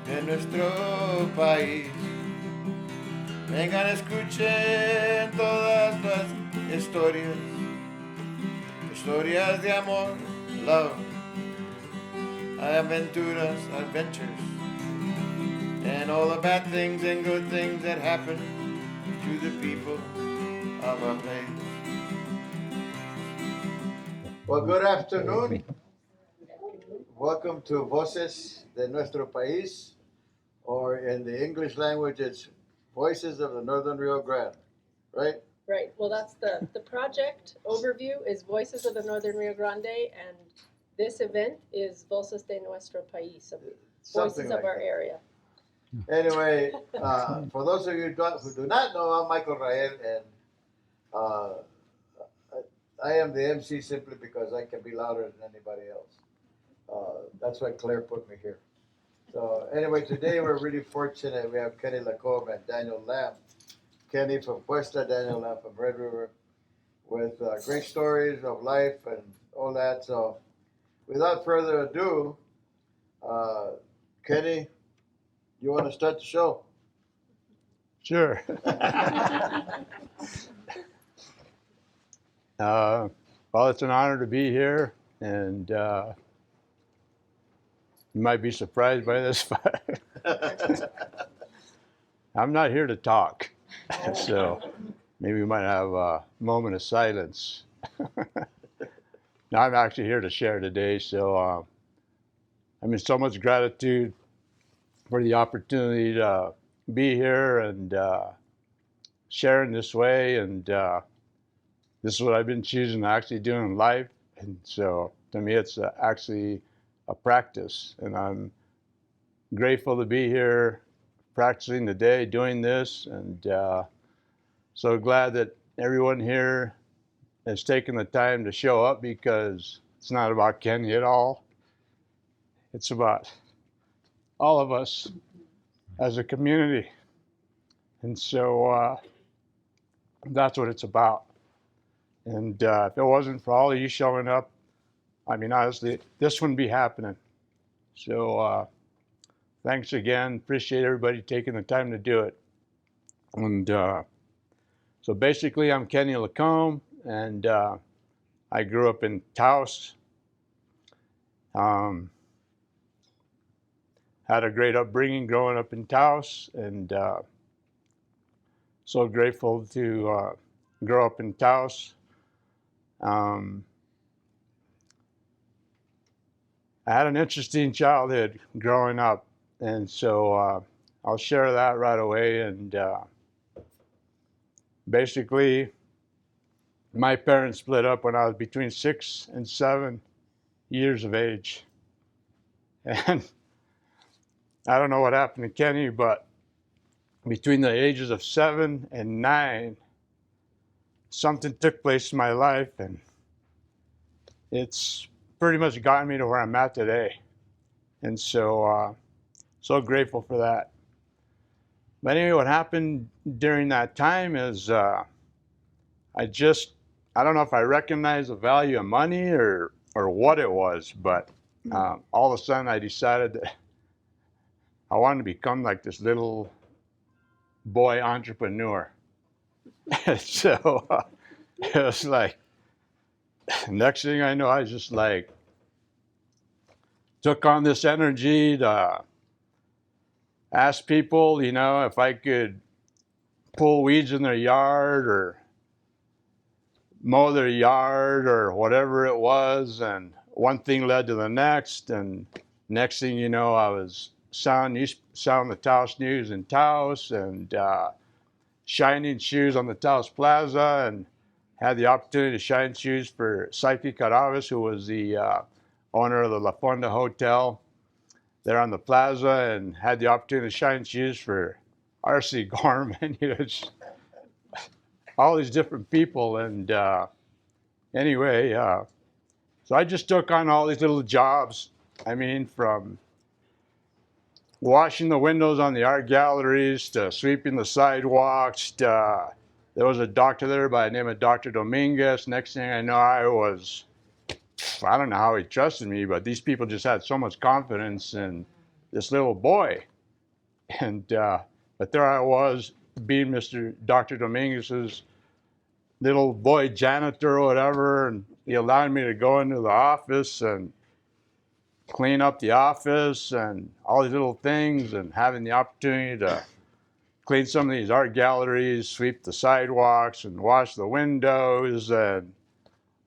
de nuestro país. Vengan, escuchen todas las historias, historias de amor, love, aventuras, adventures, and all the bad things and good things that happen to the people of our place. Well, good afternoon. Welcome to Voces de Nuestro País, or in the English language, it's Voices of the Northern Rio Grande, right? Right. Well, that's the project overview is Voices of the Northern Rio Grande, and this event is Voces de Nuestro País, so Voices Something like of our that. area. Anyway, for those of you who do not know, I'm Michael Rael, and uh, I am the MC simply because I can be louder than anybody else. That's why Claire put me here. So anyway, today we're really fortunate. We have Kenny LaCome and Daniel Lamb. Kenny from Puesta, Daniel Lamb from Red River, with great stories of life and all that. So without further ado, Kenny, you want to start the show? Sure. Well, it's an honor to be here, and you might be surprised by this, but I'm not here to talk. So maybe we might have a moment of silence. No, I'm actually here to share today. So I'm in so much gratitude for the opportunity to be here and share in this way. And this is what I've been choosing to actually do in life. And so to me, it's actually a practice. And I'm grateful to be here practicing today, doing this. And so glad that everyone here has taken the time to show up, because it's not about Kenny at all. It's about all of us as a community. And so that's what it's about. And if it wasn't for all of you showing up, I mean, honestly, this wouldn't be happening. So thanks again. Appreciate everybody taking the time to do it. And so basically, I'm Kenny LaCome, and I grew up in Taos. Had a great upbringing growing up in Taos, and so grateful to grow up in Taos. I had an interesting childhood growing up, and so I'll share that right away. And basically, my parents split up when I was between 6 and 7 years of age. And I don't know what happened to Kenny, but between the ages of 7 and 9, something took place in my life, and it's pretty much gotten me to where I'm at today. And so, so grateful for that. But anyway, what happened during that time is I don't know if I recognized the value of money or what it was, but all of a sudden I decided that I wanted to become like this little boy entrepreneur. So it was like, next thing I know, I just like took on this energy to ask people, you know, if I could pull weeds in their yard or mow their yard or whatever it was. And one thing led to the next. And next thing you know, I was sounding the Taos News in Taos, and shining shoes on the Taos Plaza, and had the opportunity to shine shoes for Psyche Caraves, who was the owner of the La Fonda Hotel there on the plaza, and had the opportunity to shine shoes for R.C. Gorman, you know, all these different people. And anyway, so I just took on all these little jobs. I mean, from washing the windows on the art galleries to sweeping the sidewalks. There was a doctor there by the name of Dr. Dominguez. Next thing I know, I don't know how he trusted me, but these people just had so much confidence in this little boy. And but there I was, being Dr. Dominguez's little boy janitor or whatever, and he allowed me to go into the office and clean up the office and all these little things, and having the opportunity to clean some of these art galleries, sweep the sidewalks, and wash the windows. And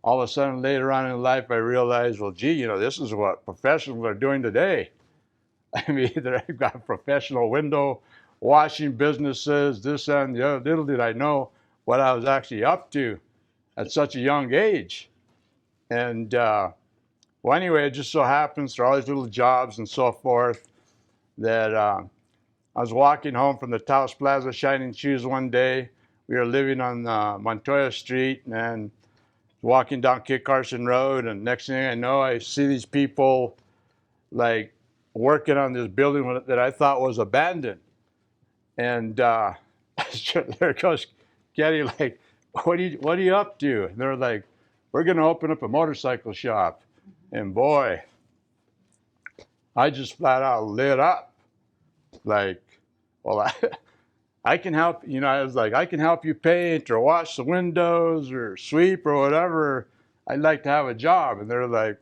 all of a sudden, later on in life, I realized, well, gee, this is what professionals are doing today. I mean, they've got professional window washing businesses, this and the other. Little did I know what I was actually up to at such a young age. And well, anyway, it just so happens through all these little jobs and so forth that I was walking home from the Taos Plaza Shining Shoes one day. We were living on Montoya Street and walking down Kit Carson Road, and next thing I know, I see these people like working on this building that I thought was abandoned. And there goes Getty, like, what are you up to? And they're like, we're going to open up a motorcycle shop. And boy, I just flat out lit up. Like, well, I can help, I was like, I can help you paint or wash the windows or sweep or whatever. I'd like to have a job. And they're like,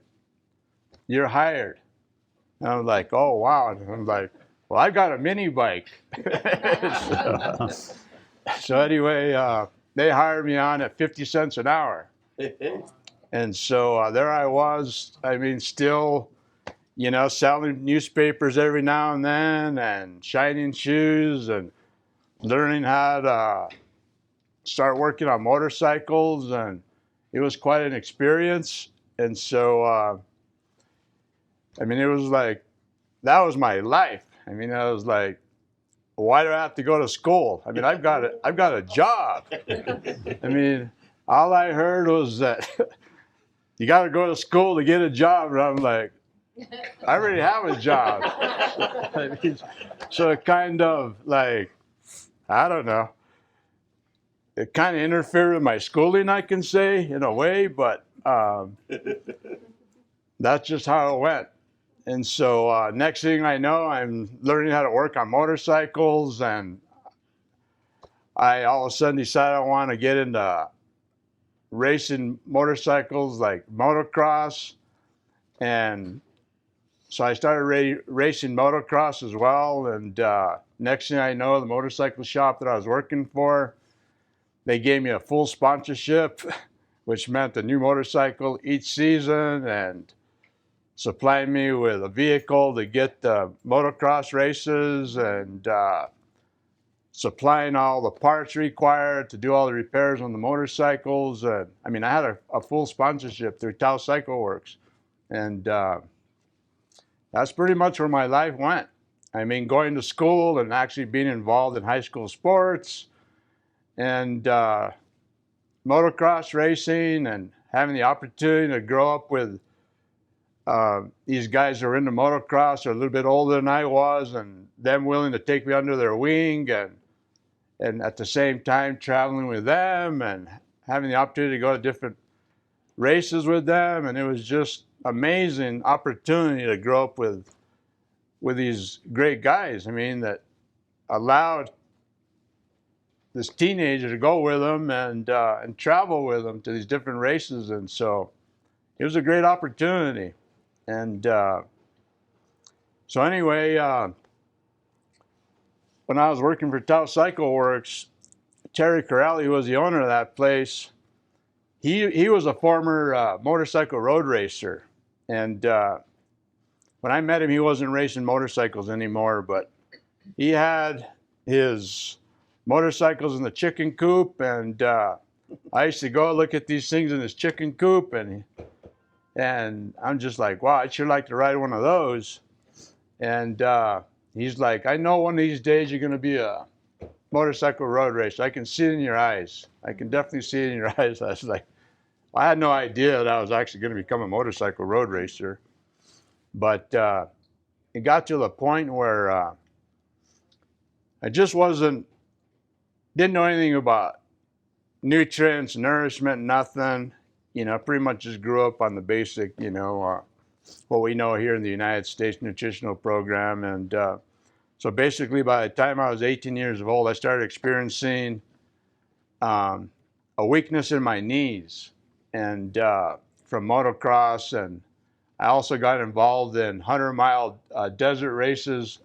you're hired. And I'm like, oh, wow. And I'm like, well, I've got a mini bike. So anyway, they hired me on at 50 cents an hour. And so there I was, I mean, still, selling newspapers every now and then, and shining shoes, and learning how to start working on motorcycles. And it was quite an experience. And so, I mean, it was like, that was my life. I mean, I was like, why do I have to go to school? I mean, I've got a job. I mean, all I heard was that you got to go to school to get a job. And I'm like, I already have a job. I mean, so it kind of like, I don't know. It kind of interfered with my schooling, I can say, in a way, but that's just how it went. And so next thing I know, I'm learning how to work on motorcycles, and I all of a sudden decided I want to get into racing motorcycles like motocross. And so I started racing motocross as well. And next thing I know, the motorcycle shop that I was working for, they gave me a full sponsorship, which meant a new motorcycle each season, and supplying me with a vehicle to get the motocross races, and supplying all the parts required to do all the repairs on the motorcycles. And I mean, I had a full sponsorship through Taos Cycle Works. And that's pretty much where my life went. I mean, going to school and actually being involved in high school sports, and motocross racing, and having the opportunity to grow up with these guys who are into motocross are a little bit older than I was, and them willing to take me under their wing, and at the same time traveling with them and having the opportunity to go to different races with them. And it was just amazing opportunity to grow up with these great guys. I mean, that allowed this teenager to go with them and travel with them to these different races. And so it was a great opportunity. And so anyway, when I was working for Taos Cycle Works, Terry Corrali, who was the owner of that place, he was a former motorcycle road racer. And when I met him, he wasn't racing motorcycles anymore, but he had his motorcycles in the chicken coop. And I used to go look at these things in his chicken coop, and I'm just like, wow, I'd sure like to ride one of those. And he's like, I know one of these days you're going to be a motorcycle road racer. I can see it in your eyes. I can definitely see it in your eyes. I was like, well, I had no idea that I was actually going to become a motorcycle road racer. But it got to the point where I just didn't know anything about nutrients, nourishment, nothing. Pretty much just grew up on the basic, what we know here in the United States nutritional program. And So basically, by the time I was 18 years old, I started experiencing a weakness in my knees, and from motocross, and I also got involved in 100-mile desert races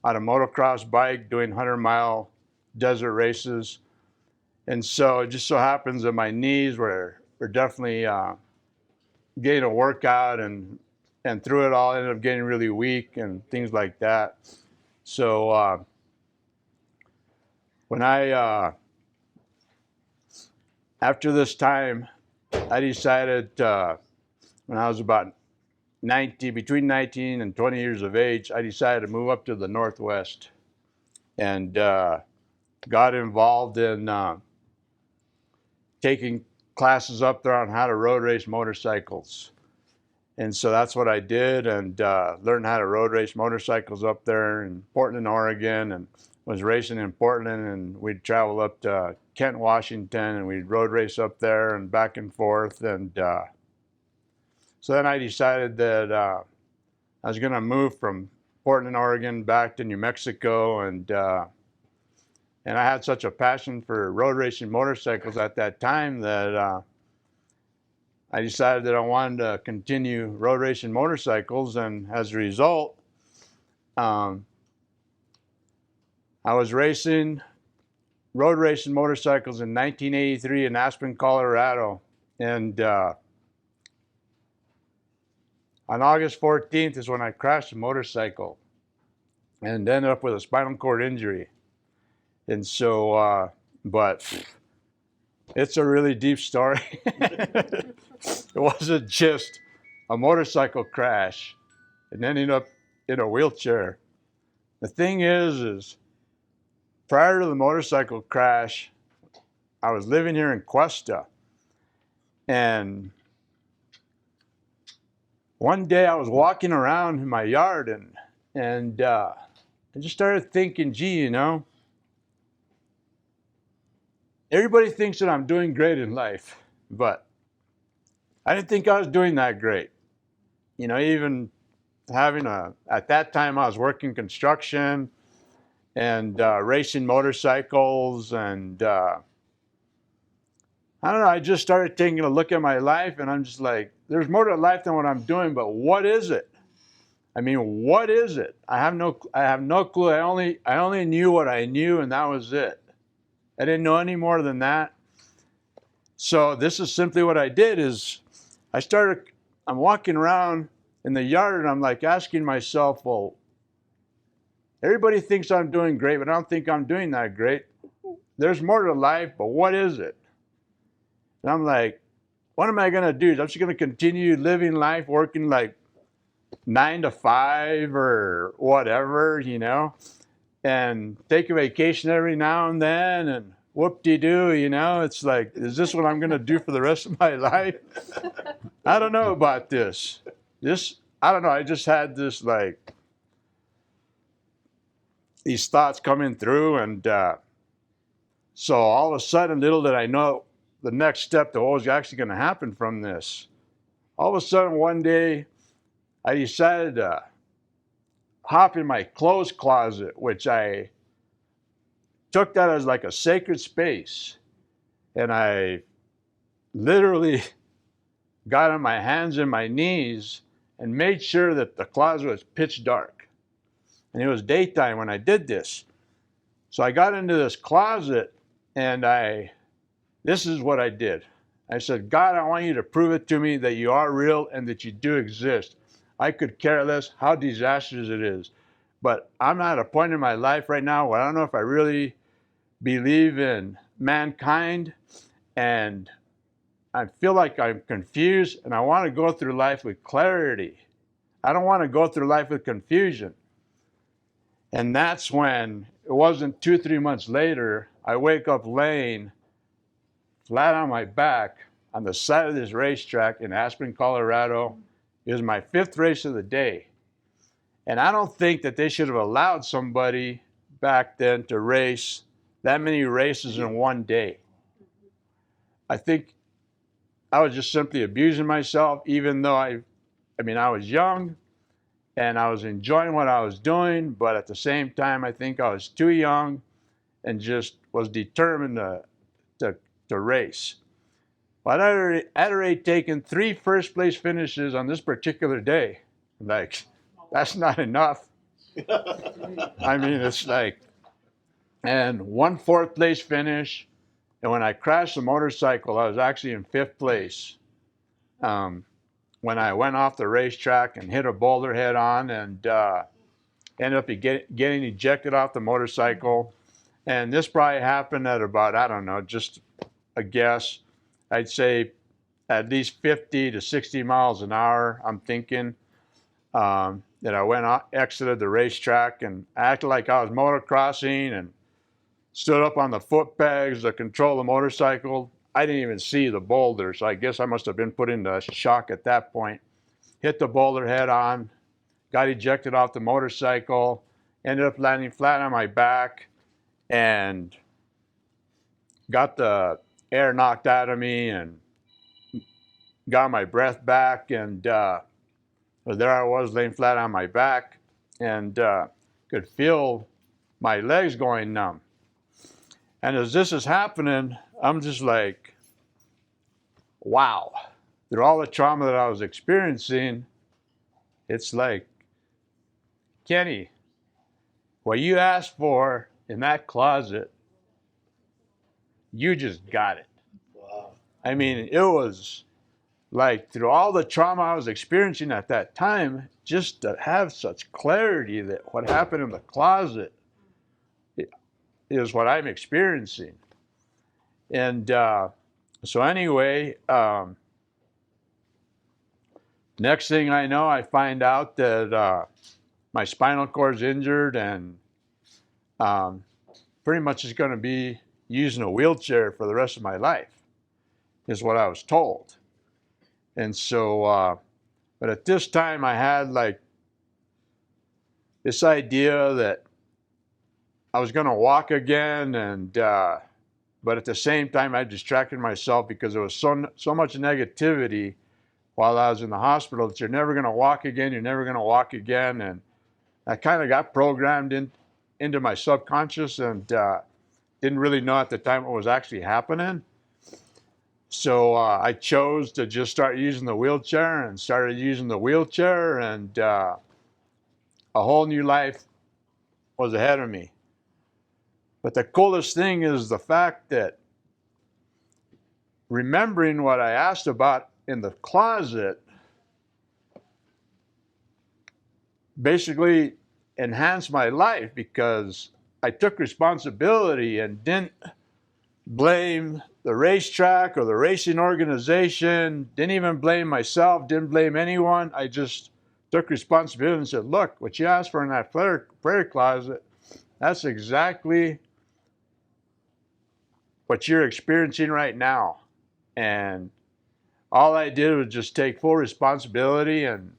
on a motocross bike, doing 100-mile desert races. And so it just so happens that my knees were definitely getting a workout, and through it all, I ended up getting really weak and things like that. So when after this time, I decided when I was about between 19 and 20 years of age, I decided to move up to the Northwest, and got involved in taking classes up there on how to road race motorcycles. And so that's what I did, and learned how to road race motorcycles up there in Portland, Oregon, and was racing in Portland, and we'd travel up to Kent, Washington, and we'd road race up there and back and forth. And so then I decided that I was going to move from Portland, Oregon back to New Mexico, and I had such a passion for road racing motorcycles at that time that I decided that I wanted to continue road racing motorcycles, and as a result, I was road racing motorcycles in 1983 in Aspen, Colorado, and on August 14th is when I crashed a motorcycle and ended up with a spinal cord injury. And so, but it's a really deep story. It wasn't just a motorcycle crash and ending up in a wheelchair. The thing is prior to the motorcycle crash, I was living here in Cuesta, and one day I was walking around in my yard, and I just started thinking, gee, everybody thinks that I'm doing great in life, but I didn't think I was doing that great. Even having at that time I was working construction and racing motorcycles, and I don't know, I just started taking a look at my life, and I'm just like, there's more to life than what I'm doing, but what is it? I mean, what is it? I have no clue. I only knew what I knew, and that was it. I didn't know any more than that. So this is simply what I did is I'm walking around in the yard, and I'm like asking myself, well, everybody thinks I'm doing great, but I don't think I'm doing that great. There's more to life, but what is it? And I'm like, what am I going to do? I'm just going to continue living life, working like 9 to 5 or whatever, and take a vacation every now and then, and whoop-de-doo, it's like, is this what I'm going to do for the rest of my life? I don't know about this. I don't know, I just had this, like, these thoughts coming through, and so all of a sudden, little did I know the next step that what was actually going to happen from this. All of a sudden, one day, I decided to hop in my clothes closet, which I took that as like a sacred space. And I literally got on my hands and my knees and made sure that the closet was pitch dark. And it was daytime when I did this. So I got into this closet, and this is what I did. I said, God, I want you to prove it to me that you are real and that you do exist. I could care less how disastrous it is. But I'm at a point in my life right now where I don't know if I really believe in mankind, and I feel like I'm confused, and I want to go through life with clarity. I don't want to go through life with confusion. And that's when, it wasn't 2-3 months later, I wake up laying flat on my back on the side of this racetrack in Aspen, Colorado. It was my 5th race of the day. And I don't think that they should have allowed somebody back then to race that many races in one day. I think I was just simply abusing myself, even though I was young, and I was enjoying what I was doing, but at the same time, I think I was too young and just was determined to race. But I'd already taken 3 first place finishes on this particular day. Like, that's not enough. I mean, it's like, and 1 4th place finish. And when I crashed the motorcycle, I was actually in 5th place. When I went off the racetrack and hit a boulder head on and ended up getting ejected off the motorcycle. And this probably happened at about, I don't know, just a guess, I'd say at least 50 to 60 miles an hour, I'm thinking. That I exited the racetrack and acted like I was motocrossing and stood up on the foot pegs to control the motorcycle. I didn't even see the boulder, so I guess I must have been put into shock at that point. Hit the boulder head on, got ejected off the motorcycle, ended up landing flat on my back, and got the air knocked out of me and got my breath back, and there I was laying flat on my back and could feel my legs going numb. And as this is happening, I'm just like, wow. Through all the trauma that I was experiencing, it's like, Kenny, what you asked for in that closet, you just got it. Wow. I mean, it was like, through all the trauma I was experiencing at that time, just to have such clarity that what happened in the closet is what I'm experiencing. And so anyway, next thing I know, I find out that my spinal cord is injured and pretty much is going to be using a wheelchair for the rest of my life, is what I was told. And so, but at this time I had like this idea that I was going to walk again, and but at the same time I distracted myself because there was so much negativity while I was in the hospital that you're never going to walk again, you're never going to walk again. And I kind of got programmed into my subconscious and didn't really know at the time what was actually happening. So I chose to just start using the wheelchair and started using the wheelchair, and a whole new life was ahead of me. But the coolest thing is the fact that remembering what I asked about in the closet basically enhanced my life, because I took responsibility and didn't blame the racetrack or the racing organization, didn't even blame myself, didn't blame anyone. I just took responsibility and said, look, what you asked for in that prayer closet, that's exactly what you're experiencing right now. And all I did was just take full responsibility and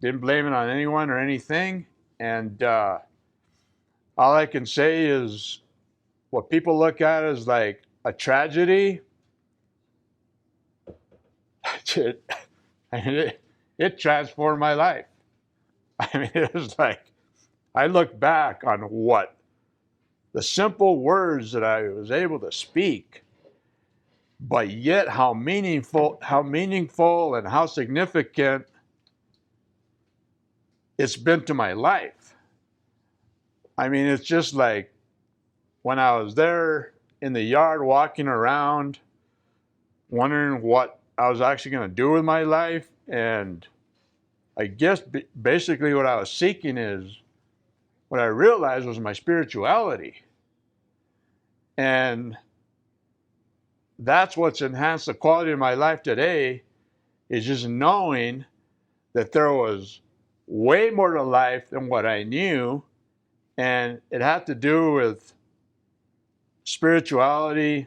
didn't blame it on anyone or anything. And all I can say is what people look at as like a tragedy, it transformed my life. I mean, it was like, I look back on what the simple words that I was able to speak, but yet how meaningful and how significant it's been to my life. I mean, it's just like when I was there in the yard walking around, wondering what I was actually going to do with my life. And I guess basically what I was seeking is, what I realized was my spirituality. And that's what's enhanced the quality of my life today, is just knowing that there was way more to life than what I knew. And it had to do with spirituality,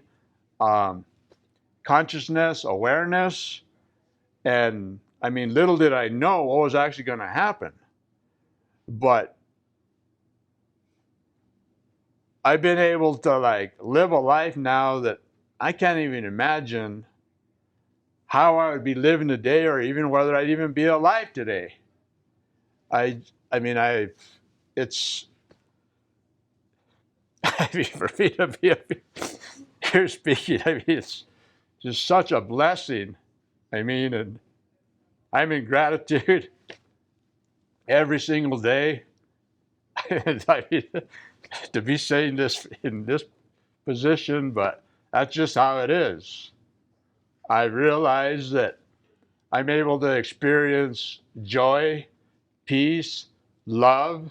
consciousness, awareness. And I mean, little did I know what was actually going to happen. But I've been able to like live a life now that I can't even imagine how I would be living today, or even whether I'd even be alive today. I mean, it's, I mean, for me to be up here speaking, I mean, it's just such a blessing. I mean, and I'm in gratitude every single day. And I mean, to be saying this in this position, but that's just how it is. I realize that I'm able to experience joy, peace, love,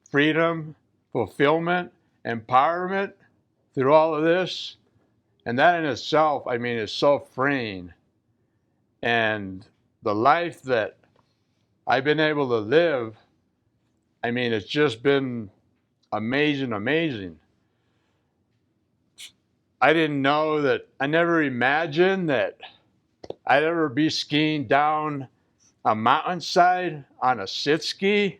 freedom, fulfillment, empowerment through all of this. And that in itself, I mean, is so freeing. And the life that I've been able to live, I mean, it's just been amazing, amazing. I didn't know that, I never imagined that I'd ever be skiing down a mountainside on a sit ski.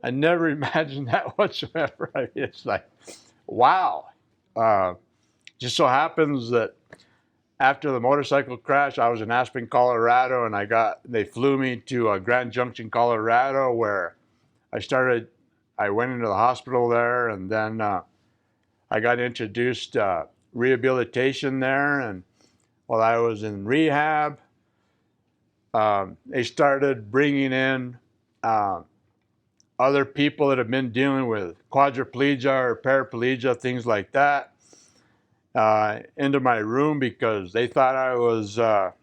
I never imagined that whatsoever. I mean, it's like, wow. Just so happens that after the motorcycle crash, I was in Aspen, Colorado, and they flew me to Grand Junction, Colorado, where I went into the hospital there, and then I got introduced to rehabilitation there. And while I was in rehab, they started bringing in other people that have been dealing with quadriplegia or paraplegia, things like that, into my room because they thought I was a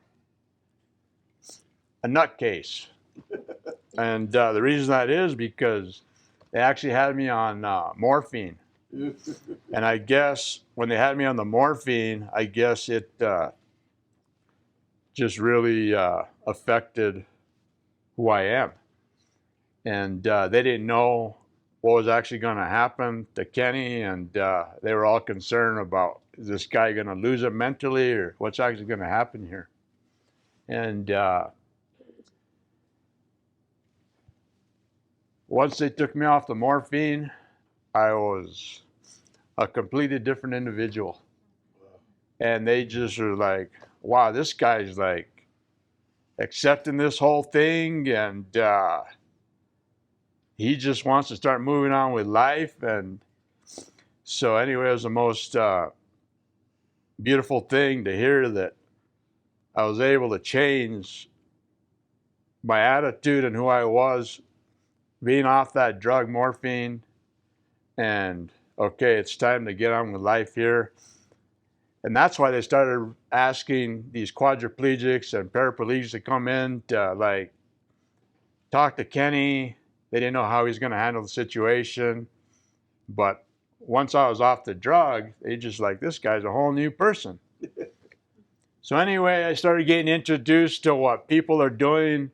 nutcase. And the reason that is because they actually had me on morphine. And I guess when they had me on the morphine, I guess it just really affected who I am. And they didn't know what was actually going to happen to Kenny, and they were all concerned about, is this guy going to lose it mentally, or what's actually going to happen here? And once they took me off the morphine, I was a completely different individual. And they just were like, wow, this guy's like accepting this whole thing, and he just wants to start moving on with life. And so anyway, it was the most beautiful thing to hear that I was able to change my attitude and who I was being off that drug, morphine, and okay, it's time to get on with life here. And that's why they started asking these quadriplegics and paraplegics to come in to like talk to Kenny. They didn't know how he was going to handle the situation. But once I was off the drug, they just like, this guy's a whole new person. So anyway, I started getting introduced to what people are doing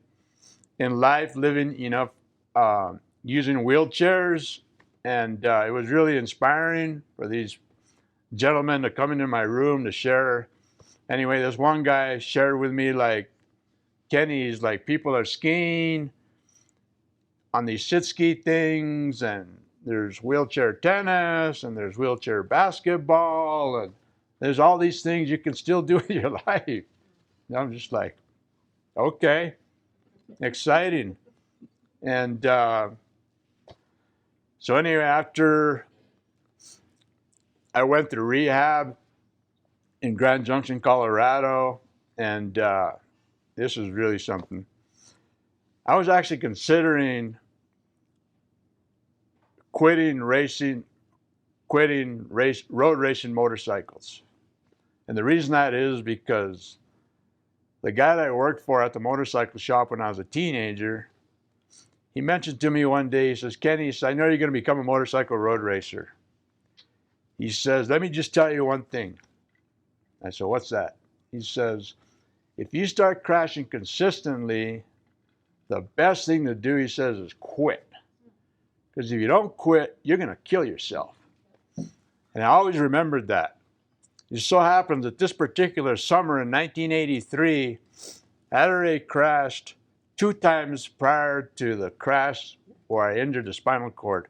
in life, living, using wheelchairs. And it was really inspiring for these gentlemen to come into my room to share. Anyway, this one guy shared with me, like, Kenny's like, people are skiing on these sit ski things, and there's wheelchair tennis, and there's wheelchair basketball, and there's all these things you can still do in your life. And I'm just like, okay, exciting. And so anyway, after I went through rehab in Grand Junction, Colorado, and this was really something. I was actually considering quitting road racing motorcycles. And the reason that is because the guy that I worked for at the motorcycle shop when I was a teenager, he mentioned to me one day, he says, Kenny, he says, I know you're going to become a motorcycle road racer. He says, let me just tell you one thing. I said, what's that? He says, if you start crashing consistently, the best thing to do, he says, is quit. Because if you don't quit, you're going to kill yourself. And I always remembered that. It so happens that this particular summer in 1983, I had already crashed 2 times prior to the crash where I injured the spinal cord.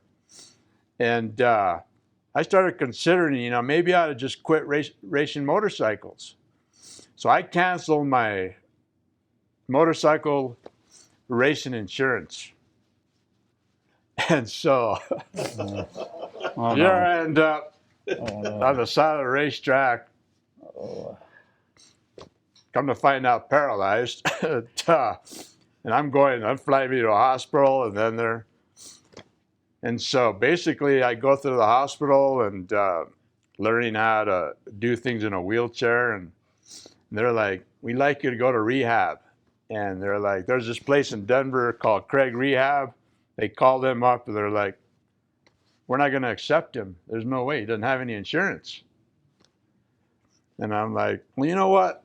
And I started considering, maybe I ought to just quit racing motorcycles. So I canceled my motorcycle racing insurance. And so Oh, here no. I end up Oh, no. on the side of the racetrack. Oh, Come to find out, paralyzed. And I'm flying me to a hospital, and then they're. And so basically, I go through the hospital and learning how to do things in a wheelchair. And they're like, we'd like you to go to rehab. And they're like, there's this place in Denver called Craig Rehab. They call them up, and they're like, we're not going to accept him. There's no way. He doesn't have any insurance. And I'm like, well, you know what?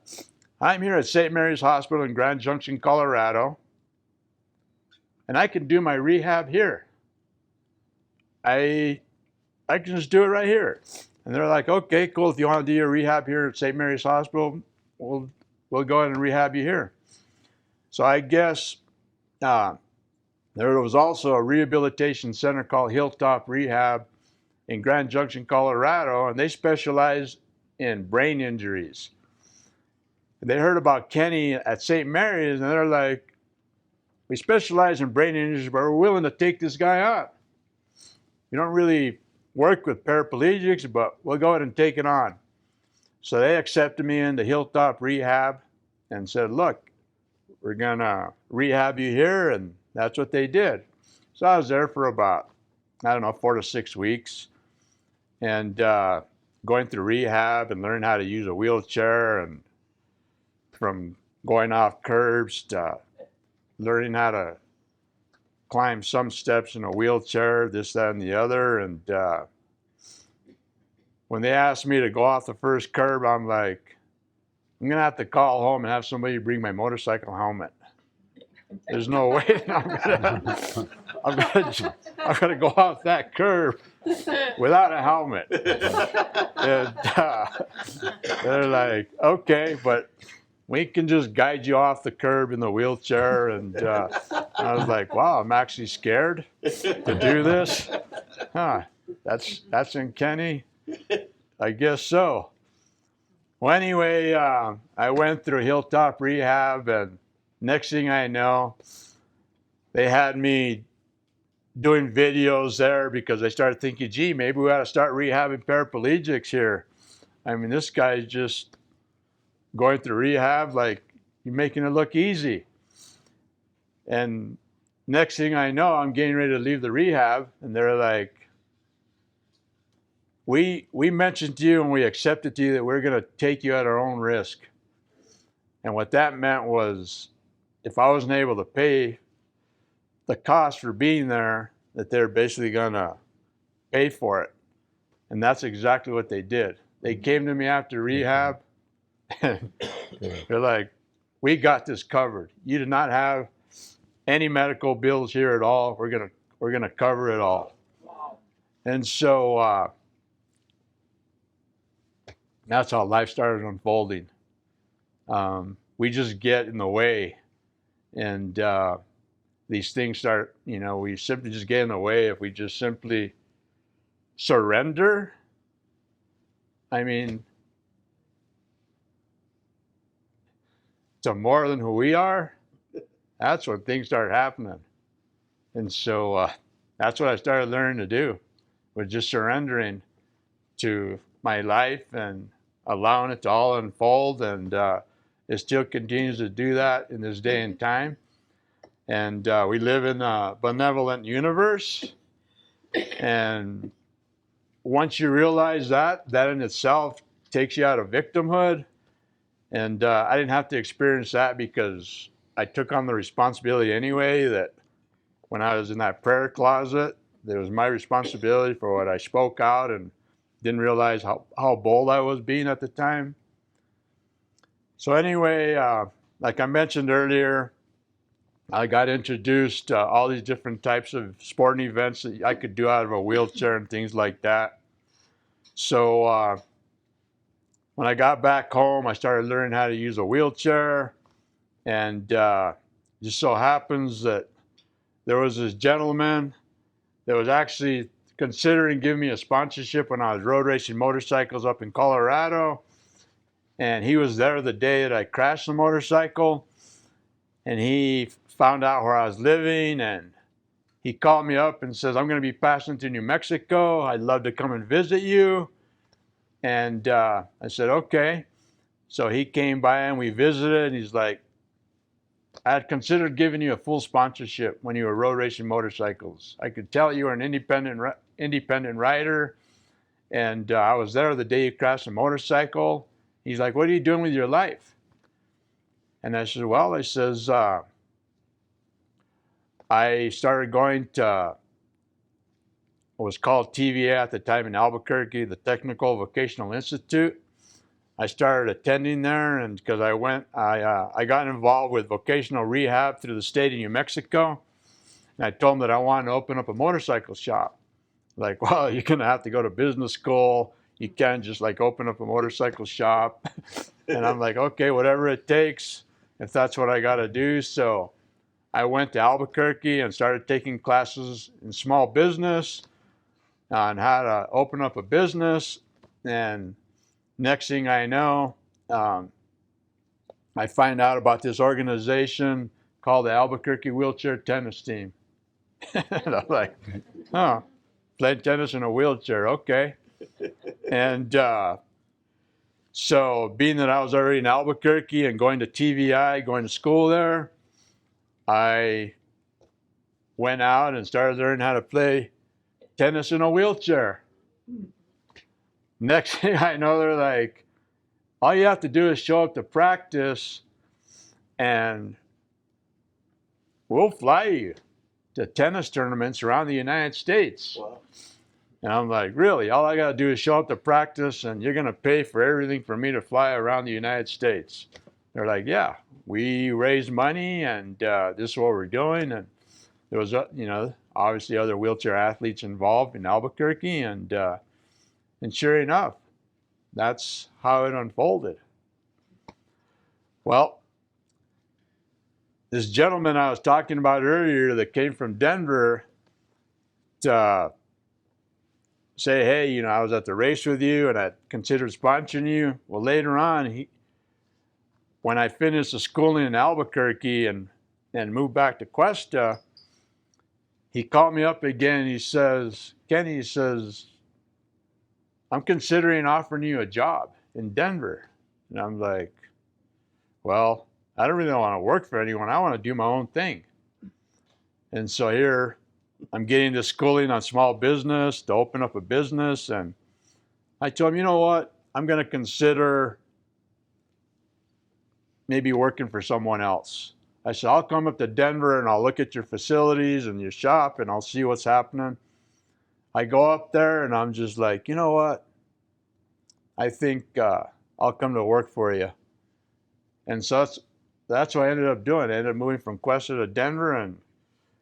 I'm here at St. Mary's Hospital in Grand Junction, Colorado, and I can do my rehab here. I can just do it right here. And they're like, okay, cool. If you want to do your rehab here at St. Mary's Hospital, we'll go ahead and rehab you here. So I guess there was also a rehabilitation center called Hilltop Rehab in Grand Junction, Colorado, and they specialize in brain injuries. They heard about Kenny at St. Mary's, and they're like, we specialize in brain injuries, but we're willing to take this guy on. We don't really work with paraplegics, but we'll go ahead and take it on. So they accepted me into Hilltop Rehab and said, look, we're going to rehab you here, and that's what they did. So I was there for about, 4 to 6 weeks, and going through rehab and learning how to use a wheelchair, and from going off curbs to learning how to climb some steps in a wheelchair, this, that, and the other. And when they asked me to go off the first curb, I'm like, I'm going to have to call home and have somebody bring my motorcycle helmet. There's no way I'm gonna go off that curb without a helmet. And they're like, okay, but we can just guide you off the curb in the wheelchair. And I was like, wow, I'm actually scared to do this. Huh, that's in Kenny? I guess so. Well, anyway, I went through Hilltop Rehab, and next thing I know, they had me doing videos there because I started thinking, gee, maybe we ought to start rehabbing paraplegics here. I mean, this guy's just going through rehab like you're making it look easy. And next thing I know, I'm getting ready to leave the rehab, and they're like, we mentioned to you and we accepted to you that we're going to take you at our own risk. And what that meant was, if I wasn't able to pay the cost for being there, that they're basically going to pay for it. And that's exactly what they did. They came to me after rehab, and they're like, we got this covered. You do not have any medical bills here at all. We're gonna cover it all. Wow. And so that's how life started unfolding. We just get in the way, and these things start, we simply just get in the way if we just simply surrender. I mean, to more than who we are, that's when things start happening. And so that's what I started learning to do, was just surrendering to my life and allowing it to all unfold. And it still continues to do that in this day and time. And we live in a benevolent universe. And once you realize that in itself takes you out of victimhood. And I didn't have to experience that because I took on the responsibility anyway, that when I was in that prayer closet, it was my responsibility for what I spoke out, and didn't realize how bold I was being at the time. So anyway, like I mentioned earlier, I got introduced to all these different types of sporting events that I could do out of a wheelchair and things like that. So when I got back home, I started learning how to use a wheelchair, and just so happens that there was this gentleman that was actually considering giving me a sponsorship when I was road racing motorcycles up in Colorado, and he was there the day that I crashed the motorcycle, and he found out where I was living, and he called me up and says, I'm going to be passing through New Mexico. I'd love to come and visit you. And I said, okay. So he came by and we visited. And he's like, I had considered giving you a full sponsorship when you were road racing motorcycles. I could tell you were an independent rider. And I was there the day you crashed a motorcycle. He's like, what are you doing with your life? And I said, well, I says, I started going to what was called TVA at the time in Albuquerque, the Technical Vocational Institute. I started attending there, and because I got involved with vocational rehab through the state of New Mexico. And I told them that I wanted to open up a motorcycle shop. Like, well, you're going to have to go to business school. You can't just like open up a motorcycle shop. And I'm like, okay, whatever it takes, if that's what I got to do. So I went to Albuquerque and started taking classes in small business on how to open up a business. And next thing I know, I find out about this organization called the Albuquerque Wheelchair Tennis Team. And I'm like, oh, played tennis in a wheelchair, okay. And so being that I was already in Albuquerque and going to TVI, going to school there, I went out and started learning how to play tennis in a wheelchair. Next thing I know, they're like, all you have to do is show up to practice and we'll fly you to tennis tournaments around the United States. Wow. And I'm like, really? All I got to do is show up to practice and you're going to pay for everything for me to fly around the United States. They're like, yeah, we raise money and this is what we're doing. And there was, obviously other wheelchair athletes involved in Albuquerque. And sure enough, that's how it unfolded. Well, this gentleman I was talking about earlier that came from Denver to say, hey, I was at the race with you and I considered sponsoring you. Well, later on, when I finished the schooling in Albuquerque and moved back to Cuesta, he called me up again and he says, Kenny, I'm considering offering you a job in Denver. And I'm like, well, I don't really want to work for anyone. I want to do my own thing. And so here I'm getting this schooling on small business to open up a business. And I told him, you know what? I'm going to consider maybe working for someone else. I said, I'll come up to Denver and I'll look at your facilities and your shop and I'll see what's happening. I go up there and I'm just like, you know what? I think I'll come to work for you. And so that's what I ended up doing. I ended up moving from Cuesta to Denver and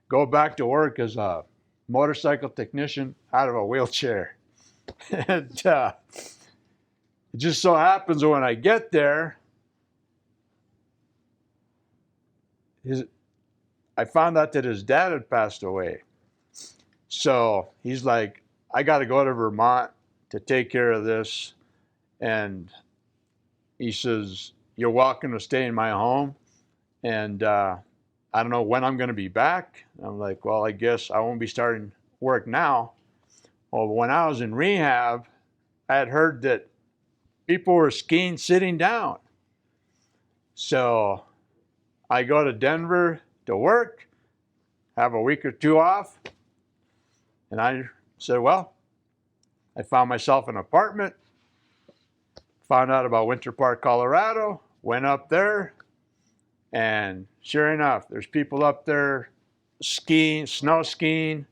go back to work as a motorcycle technician out of a wheelchair. And it just so happens when I get there, I found out that his dad had passed away. So he's like, I got to go to Vermont to take care of this. And he says, you're welcome to stay in my home. And I don't know when I'm going to be back. And I'm like, well, I guess I won't be starting work now. Well, when I was in rehab, I had heard that people were skiing sitting down. So I go to Denver to work, have a week or two off. And I said, well, I found myself an apartment, found out about Winter Park, Colorado, went up there, and sure enough, there's people up there skiing, snow skiing,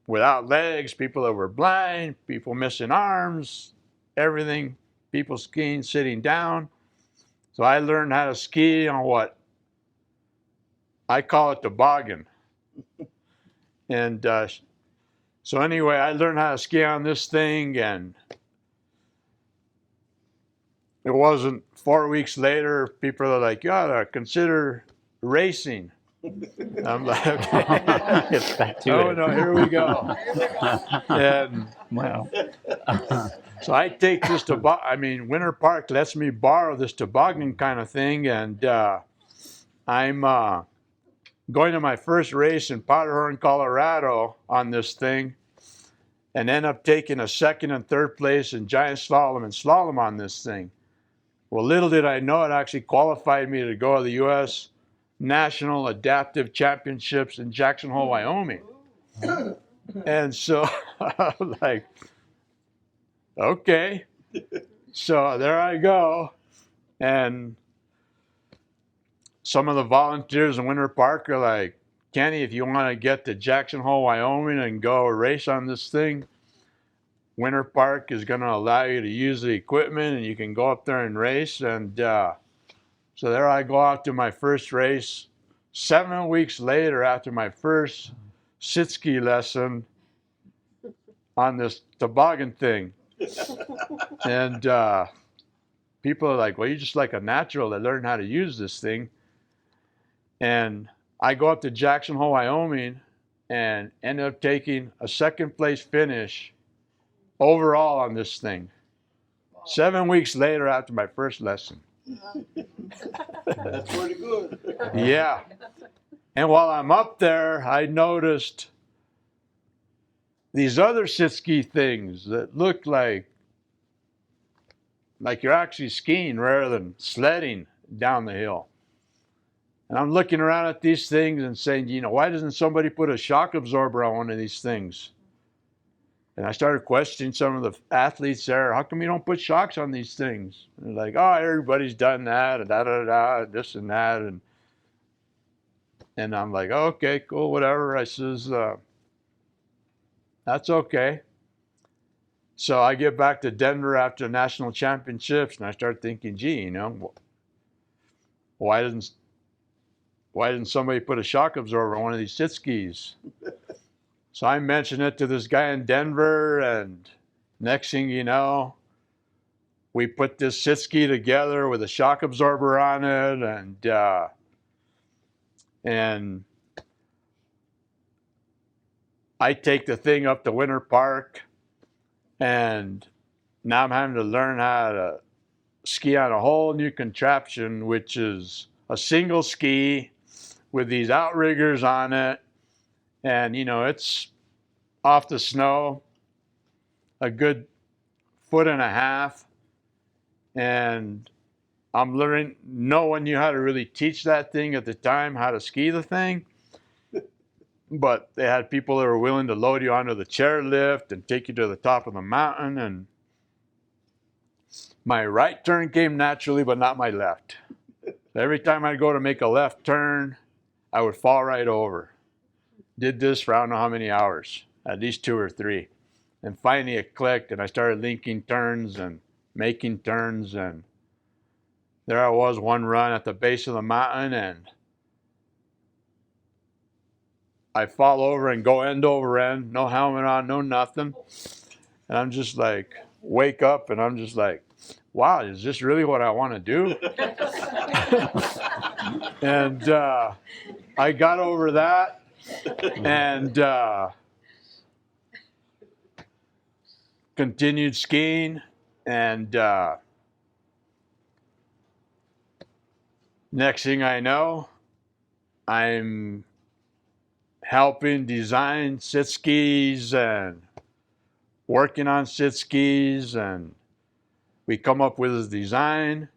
without legs, people that were blind, people missing arms, everything, people skiing sitting down. So I learned how to ski on what I call it toboggan. And so anyway, I learned how to ski on this thing, and it wasn't 4 weeks later, people are like, you ought to consider racing. I'm like, okay. Get back to Oh it. no, here we go. And Wow. so I take this toboggan, Winter Park lets me borrow this toboggan kind of thing, and I'm going to my first race in Powderhorn, Colorado on this thing, and end up taking a second and third place in giant slalom and slalom on this thing. Well, little did I know it actually qualified me to go to the U.S. National Adaptive Championships in Jackson Hole, Wyoming. And so I was like, okay. So there I go. And some of the volunteers in Winter Park are like, Kenny, if you want to get to Jackson Hole, Wyoming and go race on this thing, Winter Park is going to allow you to use the equipment and you can go up there and race. And so there I go out to my first race. 7 weeks later, after my first sit ski lesson on this toboggan thing. And people are like, well, you're just like a natural that learned how to use this thing. And I go up to Jackson Hole, Wyoming, and ended up taking a second place finish overall on this thing. 7 weeks later after my first lesson. That's pretty good. Yeah. And while I'm up there, I noticed these other sit ski things that look like you're actually skiing rather than sledding down the hill. And I'm looking around at these things and saying, you know, why doesn't somebody put a shock absorber on one of these things? And I started questioning some of the athletes there. How come you don't put shocks on these things? And they're like, oh, everybody's done that, and this and that. And I'm like, oh, okay, cool, whatever. I says, that's okay. So I get back to Denver after the national championships, and I start thinking, gee, you know, why didn't somebody put a shock absorber on one of these sit skis? So I mentioned it to this guy in Denver, and next thing you know, we put this sit ski together with a shock absorber on it, and I take the thing up to Winter Park, and now I'm having to learn how to ski on a whole new contraption, which is a single ski with these outriggers on it. And, you know, it's off the snow a good 1.5 feet. And I'm learning, no one knew how to really teach that thing at the time, how to ski the thing. But they had people that were willing to load you onto the chairlift and take you to the top of the mountain. And my right turn came naturally, but not my left. Every time I'd go to make a left turn, I would fall right over. Did this for I don't know how many hours, at least 2 or 3. And finally it clicked, and I started linking turns and making turns. And there I was one run at the base of the mountain, and I fall over and go end over end, no helmet on, no nothing. And I'm just like, wake up, and I'm just like, wow, is this really what I want to do? And I got over that, and continued skiing. And next thing I know, I'm helping design sit skis and working on sit skis, and we come up with a design,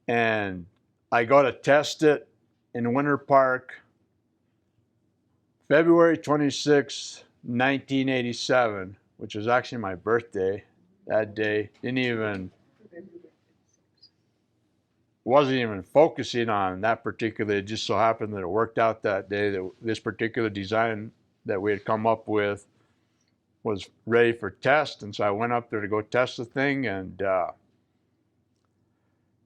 and I go to test it in Winter Park, February 26, 1987, which was actually my birthday that day. Wasn't even focusing on that particular, it just so happened that it worked out that day that this particular design that we had come up with was ready for test. And so I went up there to go test the thing, and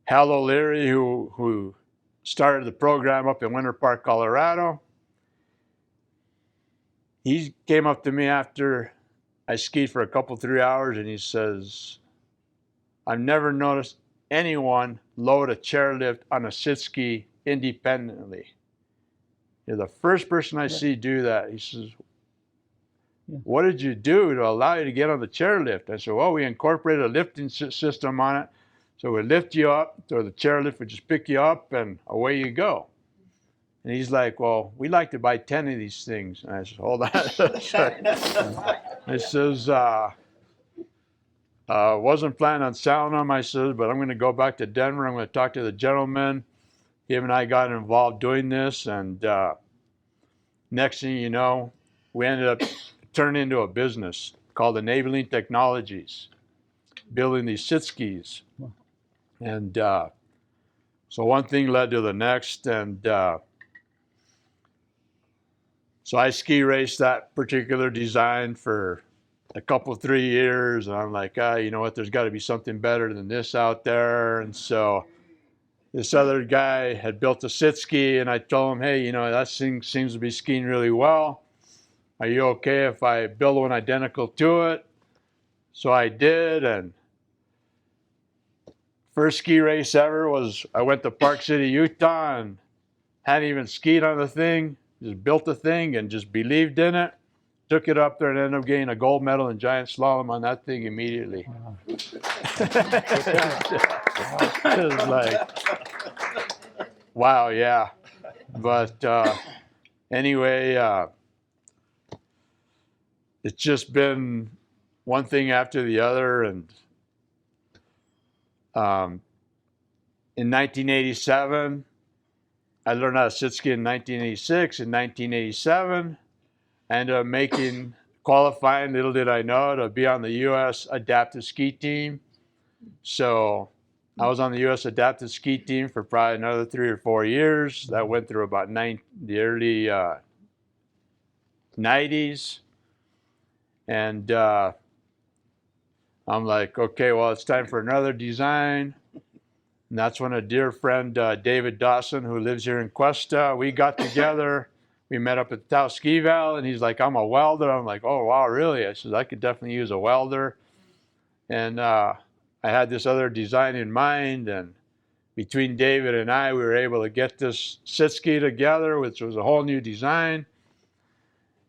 Hal O'Leary, who started the program up in Winter Park, Colorado, he came up to me after I skied for a couple, 3 hours, and he says, I've never noticed anyone load a chairlift on a sit ski independently. You're the first person I see do that. He says, what did you do to allow you to get on the chairlift? I said, well, we incorporated a lifting system on it. So we lift you up, so the chairlift would just pick you up, and away you go. And he's like, well, we'd like to buy 10 of these things. And I said, hold on. I says, wasn't planning on selling them. I said, but I'm going to go back to Denver. I'm going to talk to the gentleman. Him and I got involved doing this. And next thing you know, we ended up turning into a business called Enabling Technologies, building these sit skis. And so one thing led to the next. And so I ski raced that particular design for a couple, 3 years. And I'm like, you know what, there's got to be something better than this out there. And so this other guy had built a sit ski, and I told him, hey, you know, that thing seems to be skiing really well. Are you okay if I build one identical to it? So I did, and first ski race ever was I went to Park City, Utah, and hadn't even skied on the thing. Just built the thing and just believed in it. Took it up there and ended up getting a gold medal in giant slalom on that thing immediately. Wow. It was like, wow, yeah. But anyway, it's just been one thing after the other. And in 1987, I learned how to sit ski in 1986. In 1987, I ended up qualifying, little did I know, to be on the U.S. adaptive ski team. So I was on the U.S. adaptive ski team for probably another 3 or 4 years. That went through about the early 90s. And I'm like, okay, well, it's time for another design. And that's when a dear friend, David Dawson, who lives here in Cuesta, we got together. We met up at the Taos Ski Valley, and he's like, I'm a welder. I'm like, oh, wow, really? I said, I could definitely use a welder. And I had this other design in mind, and between David and I, we were able to get this sit ski together, which was a whole new design.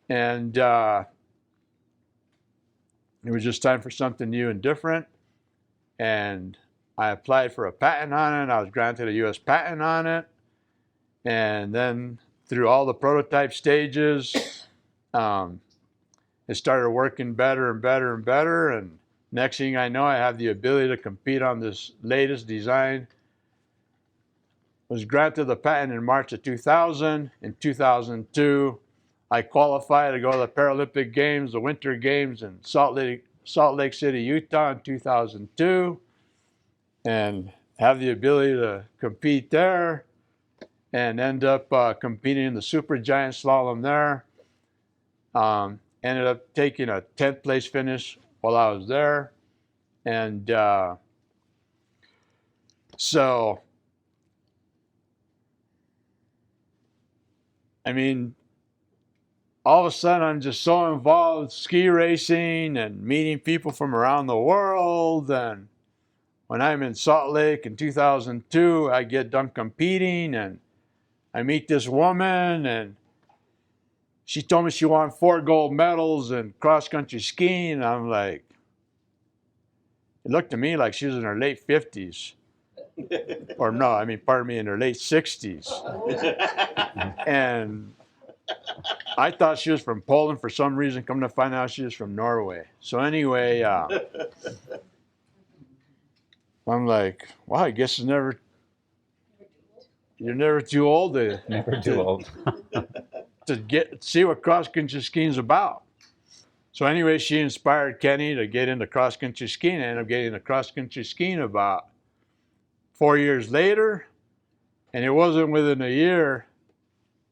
And it was just time for something new and different. And I applied for a patent on it. I was granted a U.S. patent on it. And then through all the prototype stages, it started working better and better and better. And next thing I know, I have the ability to compete on this latest design. Was granted the patent in March of 2000. In 2002, I qualified to go to the Paralympic Games, the Winter Games in Salt Lake City, Utah in 2002. And have the ability to compete there and end up competing in the super giant slalom there. Ended up taking a 10th place finish while I was there. And so, I mean, all of a sudden I'm just so involved with ski racing and meeting people from around the world. And when I'm in Salt Lake in 2002, I get done competing and I meet this woman, and she told me she won 4 gold medals in cross-country skiing. And I'm like, it looked to me like she was in her late 50s. Or no, I mean, pardon me, in her late 60s. And I thought she was from Poland for some reason. Come to find out she was from Norway. So anyway, I'm like, wow, I guess you're never too old to Never too old. to see what cross-country skiing is about. So anyway, she inspired Kenny to get into cross-country skiing. I ended up getting into cross-country skiing about 4 years later. And it wasn't within a year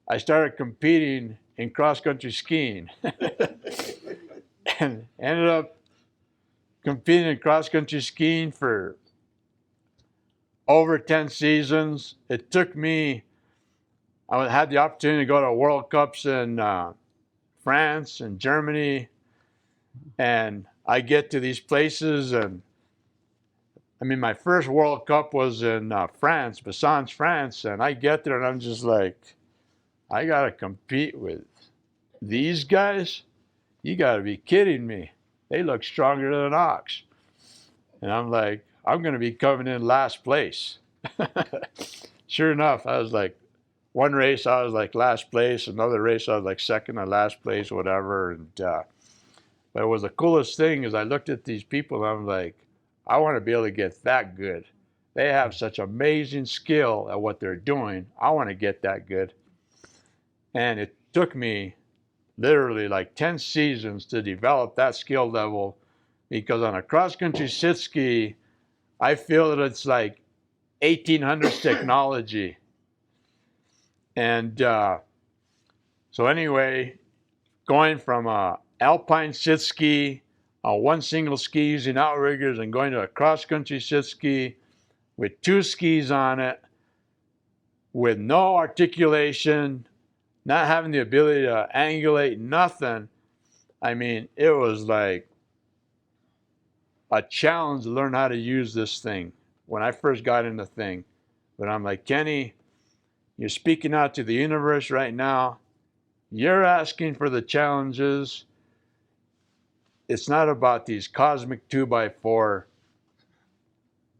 I started competing in cross-country skiing. And ended up competing in cross-country skiing for over 10 seasons. It took me, I had the opportunity to go to World Cups in France and Germany. And I get to these places, and I mean, my first World Cup was in France, Bassans, France. And I get there and I'm just like, I got to compete with these guys? You got to be kidding me. They look stronger than an ox. And I'm like, I'm going to be coming in last place. Sure enough, I was like, one race I was like last place, another race I was like second or last place, whatever. And but it was the coolest thing is I looked at these people and I'm like, I want to be able to get that good. They have such amazing skill at what they're doing. I want to get that good. And it took me literally like 10 seasons to develop that skill level, because on a cross-country sit ski, I feel that it's like 1800s technology. And so anyway, going from a Alpine sit ski, one single ski using outriggers, and going to a cross-country sit ski with 2 skis on it, with no articulation, not having the ability to angulate, nothing. I mean, it was like a challenge to learn how to use this thing when I first got in the thing. But I'm like, Kenny, you're speaking out to the universe right now. You're asking for the challenges. It's not about these cosmic 2x4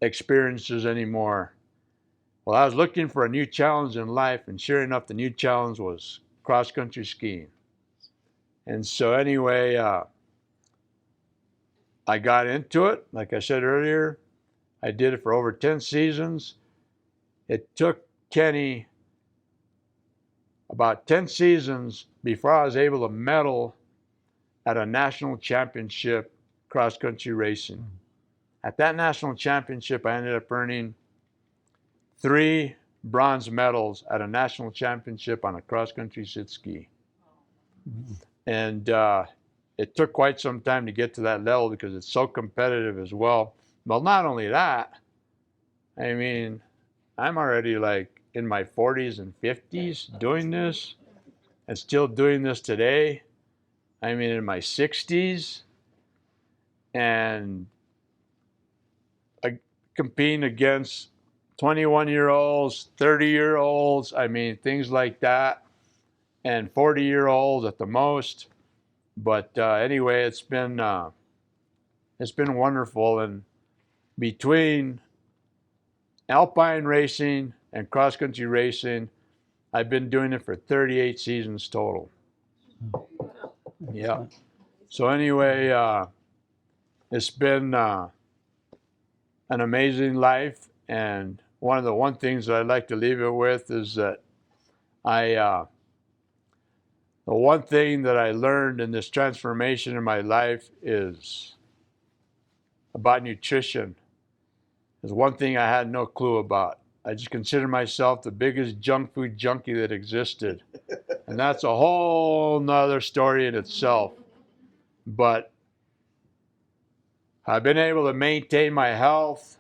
experiences anymore. Well, I was looking for a new challenge in life, and sure enough, the new challenge was cross-country skiing. And so anyway, I got into it. Like I said earlier, I did it for over 10 seasons. It took Kenny about 10 seasons before I was able to medal at a national championship cross-country racing. At that national championship, I ended up earning 3 bronze medals at a national championship on a cross-country sit ski. And it took quite some time to get to that level because it's so competitive as well. Well, not only that, I mean, I'm already like in my 40s and 50s doing this, and still doing this today. I mean, in my 60s, and competing against 21-year-olds, 30-year-olds, I mean, things like that, and 40-year-olds at the most. But anyway, it's been wonderful. And between Alpine racing and cross-country racing, I've been doing it for 38 seasons total. Yeah. So anyway, it's been an amazing life. And one of the things that I'd like to leave it with is that the one thing that I learned in this transformation in my life is about nutrition. There's one thing I had no clue about. I just consider myself the biggest junk food junkie that existed. And that's a whole nother story in itself. But I've been able to maintain my health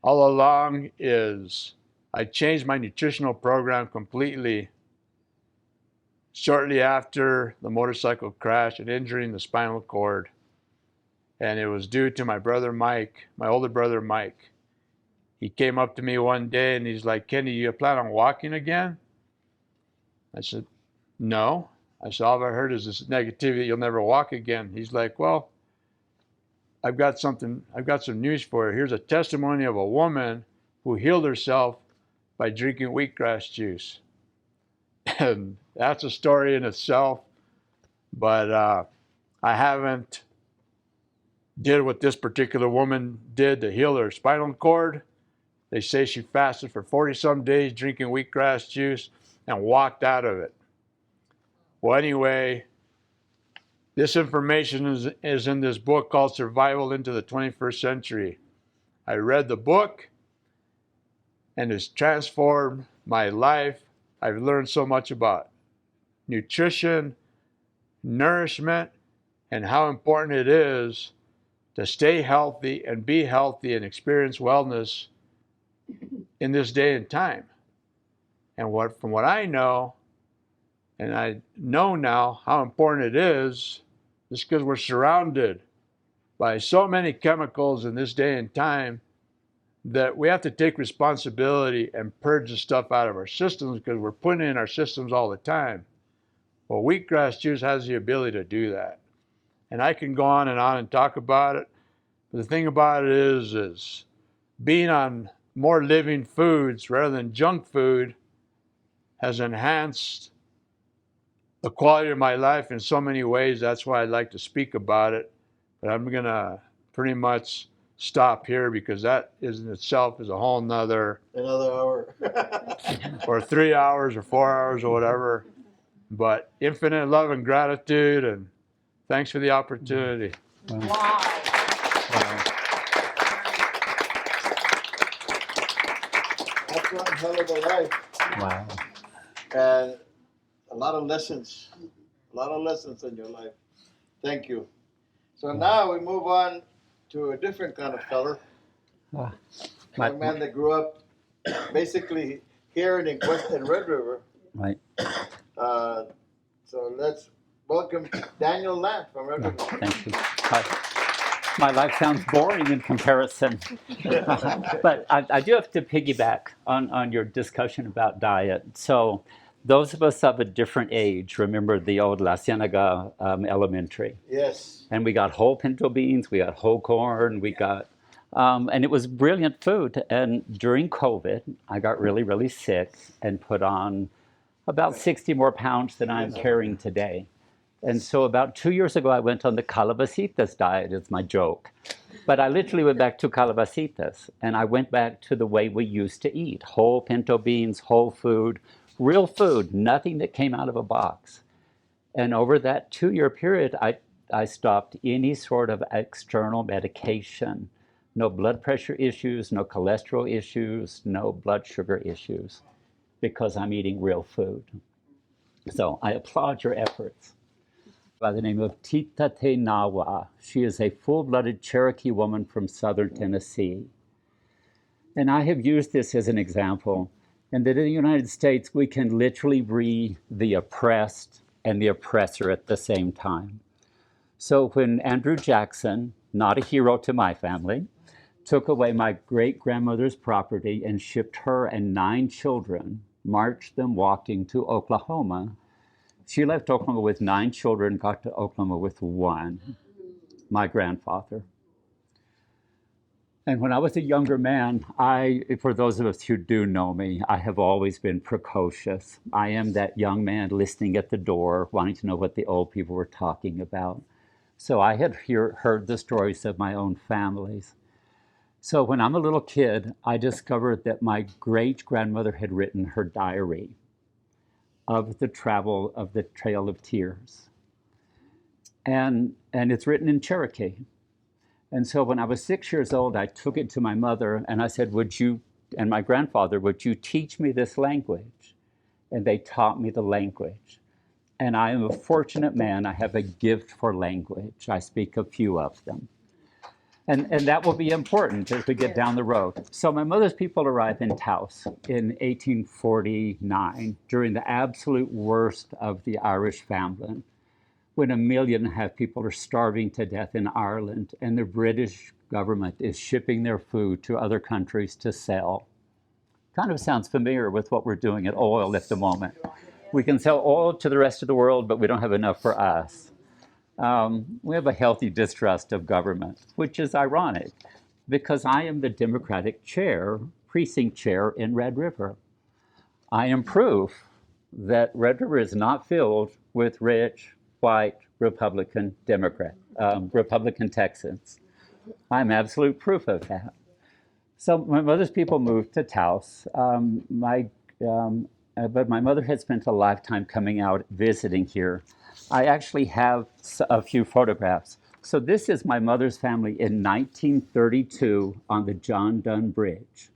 all along. I changed my nutritional program completely shortly after the motorcycle crash and injuring the spinal cord. And it was due to my brother Mike, my older brother Mike. He came up to me one day and he's like, Kenny, you plan on walking again? I said, no. I said, all I've heard is this negativity, you'll never walk again. He's like, well, I've got some news for you. Here's a testimony of a woman who healed herself by drinking wheatgrass juice. And that's a story in itself. But I haven't did what this particular woman did to heal her spinal cord. They say she fasted for 40-some days drinking wheatgrass juice and walked out of it. Well, anyway, this information is in this book called Survival into the 21st Century. I read the book and it's transformed my life. I've learned so much about nutrition, nourishment, and how important it is to stay healthy and be healthy and experience wellness in this day and time. And from what I know, and I know now how important it is, just because we're surrounded by so many chemicals in this day and time, that we have to take responsibility and purge the stuff out of our systems because we're putting it in our systems all the time. Well, wheatgrass juice has the ability to do that. And I can go on and talk about it. But the thing about it is being on more living foods rather than junk food has enhanced the quality of my life in so many ways. That's why I'd like to speak about it. But I'm going to pretty much stop here because that is in itself is a whole nother Another hour. or 3 hours or 4 hours or whatever. But infinite love and gratitude, and thanks for the opportunity. Wow. That's one hell of a life. Wow. And a lot of lessons in your life. Thank you. So now we move on to a different kind of feller. Ah, A young man that grew up basically here in Red River. Right. So let's welcome Daniel Lamb from Red River. Thank you. My life sounds boring in comparison. But I do have to piggyback on your discussion about diet. So those of us of a different age remember the old La Cienega Elementary. Yes. And we got whole pinto beans, we got whole corn, we got, and it was brilliant food. And during COVID, I got really, really sick and put on about 60 more pounds than I'm carrying today. And so about 2 years ago, I went on the calabacitas diet. It's my joke. But I literally went back to calabacitas, and I went back to the way we used to eat. Whole pinto beans, whole food, real food, nothing that came out of a box. And over that 2-year period, I stopped any sort of external medication. No blood pressure issues, no cholesterol issues, no blood sugar issues, because I'm eating real food. So I applaud your efforts. By the name of Tita Te Nawa. She is a full-blooded Cherokee woman from southern Tennessee. And I have used this as an example, and that in the United States, we can literally be the oppressed and the oppressor at the same time. So when Andrew Jackson, not a hero to my family, took away my great-grandmother's property and shipped her and 9 children, marched them walking to Oklahoma, she left Oklahoma with 9 children, got to Oklahoma with 1, my grandfather. And when I was a younger man, for those of us who do know me, I have always been precocious. I am that young man listening at the door, wanting to know what the old people were talking about. So I had heard the stories of my own families. So when I'm a little kid, I discovered that my great-grandmother had written her diary of the travel of the Trail of Tears. And it's written in Cherokee. And so when I was 6 years old, I took it to my mother and I said, and my grandfather, would you teach me this language? And they taught me the language. And I am a fortunate man. I have a gift for language. I speak a few of them. And that will be important as we get down the road. So my mother's people arrived in Taos in 1849 during the absolute worst of the Irish famine, when 1.5 million people are starving to death in Ireland, and the British government is shipping their food to other countries to sell. Kind of sounds familiar with what we're doing at oil at the moment. We can sell oil to the rest of the world, but we don't have enough for us. We have a healthy distrust of government, which is ironic, because I am the Democratic chair, precinct chair in Red River. I am proof that Red River is not filled with rich, white, Republican Republican Texans. I'm absolute proof of that. So my mother's people moved to Taos. But my mother had spent a lifetime coming out visiting here. I actually have a few photographs. So this is my mother's family in 1932 on the John Dunn Bridge.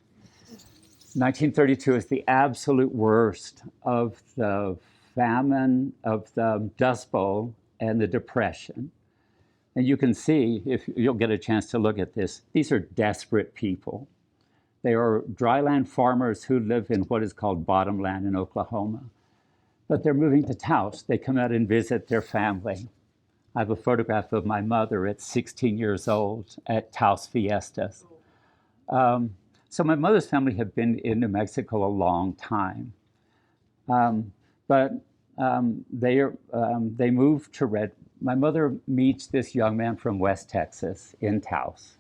1932 is the absolute worst of the famine, of the Dust Bowl, and the Depression. And you can see, if you'll get a chance to look at this, these are desperate people. They are dryland farmers who live in what is called bottomland in Oklahoma. But they're moving to Taos. They come out and visit their family. I have a photograph of my mother at 16 years old at Taos Fiestas. So my mother's family have been in New Mexico a long time. But they moved to my mother meets this young man from West Texas in Taos.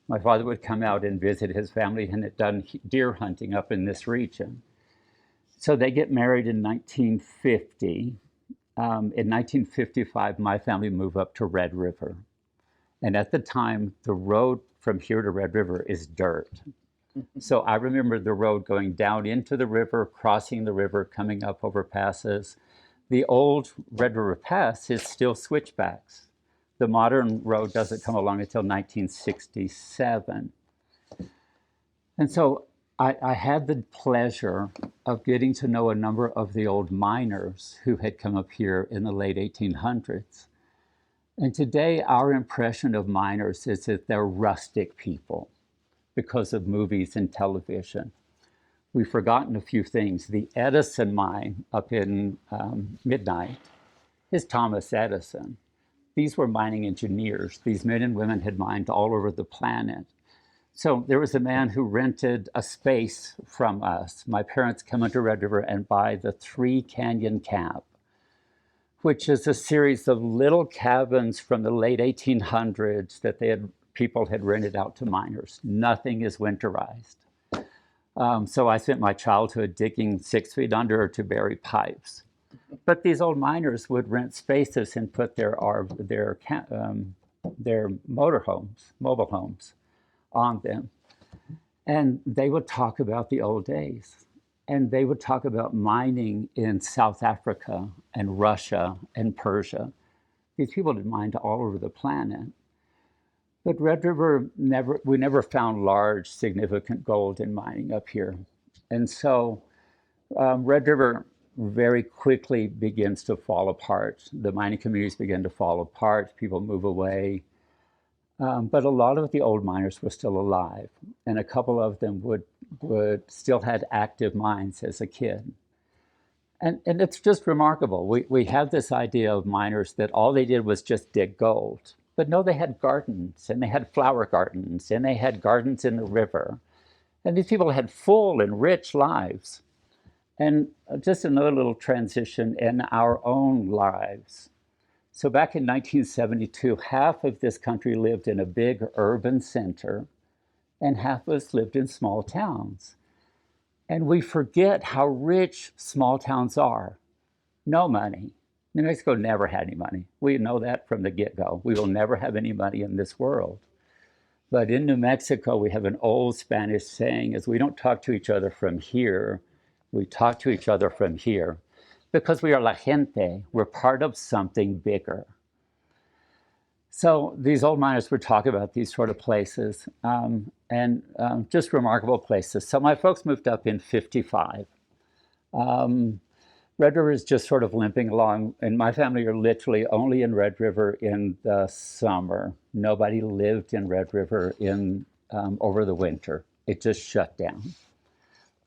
My father would come out and visit his family and had done deer hunting up in this region. So they get married in 1950. In 1955, my family moved up to Red River. And at the time, the road from here to Red River is dirt. So I remember the road going down into the river, crossing the river, coming up over passes. The old Red River Pass is still switchbacks. The modern road doesn't come along until 1967. And so I had the pleasure of getting to know a number of the old miners who had come up here in the late 1800s. And today, our impression of miners is that they're rustic people because of movies and television. We've forgotten a few things. The Edison mine up in Midnight is Thomas Edison. These were mining engineers. These men and women had mined all over the planet. So there was a man who rented a space from us. My parents come into Red River and buy the Three Canyon Camp, which is a series of little cabins from the late 1800s that people had rented out to miners. Nothing is winterized. So I spent my childhood digging 6 feet under to bury pipes. But these old miners would rent spaces and put their motorhomes, mobile homes, on them. And they would talk about the old days. And they would talk about mining in South Africa and Russia and Persia. These people had mined all over the planet. But Red River, we never found large, significant gold in mining up here. And so Red River very quickly begins to fall apart. The mining communities begin to fall apart. People move away. But a lot of the old miners were still alive, and a couple of them would still had active mines as a kid. And it's just remarkable. We have this idea of miners that all they did was just dig gold. But no, they had gardens, and they had flower gardens, and they had gardens in the river. And these people had full and rich lives. And just another little transition in our own lives. So back in 1972, half of this country lived in a big urban center, and half of us lived in small towns. And we forget how rich small towns are. No money. New Mexico never had any money. We know that from the get-go. We will never have any money in this world. But in New Mexico, we have an old Spanish saying is we don't talk to each other from here, we talk to each other from here. Because we are la gente, we're part of something bigger. So these old miners would talk about these sort of places, and just remarkable places. So my folks moved up in 55. Red River is just sort of limping along, and my family are literally only in Red River in the summer. Nobody lived in Red River over the winter. It just shut down.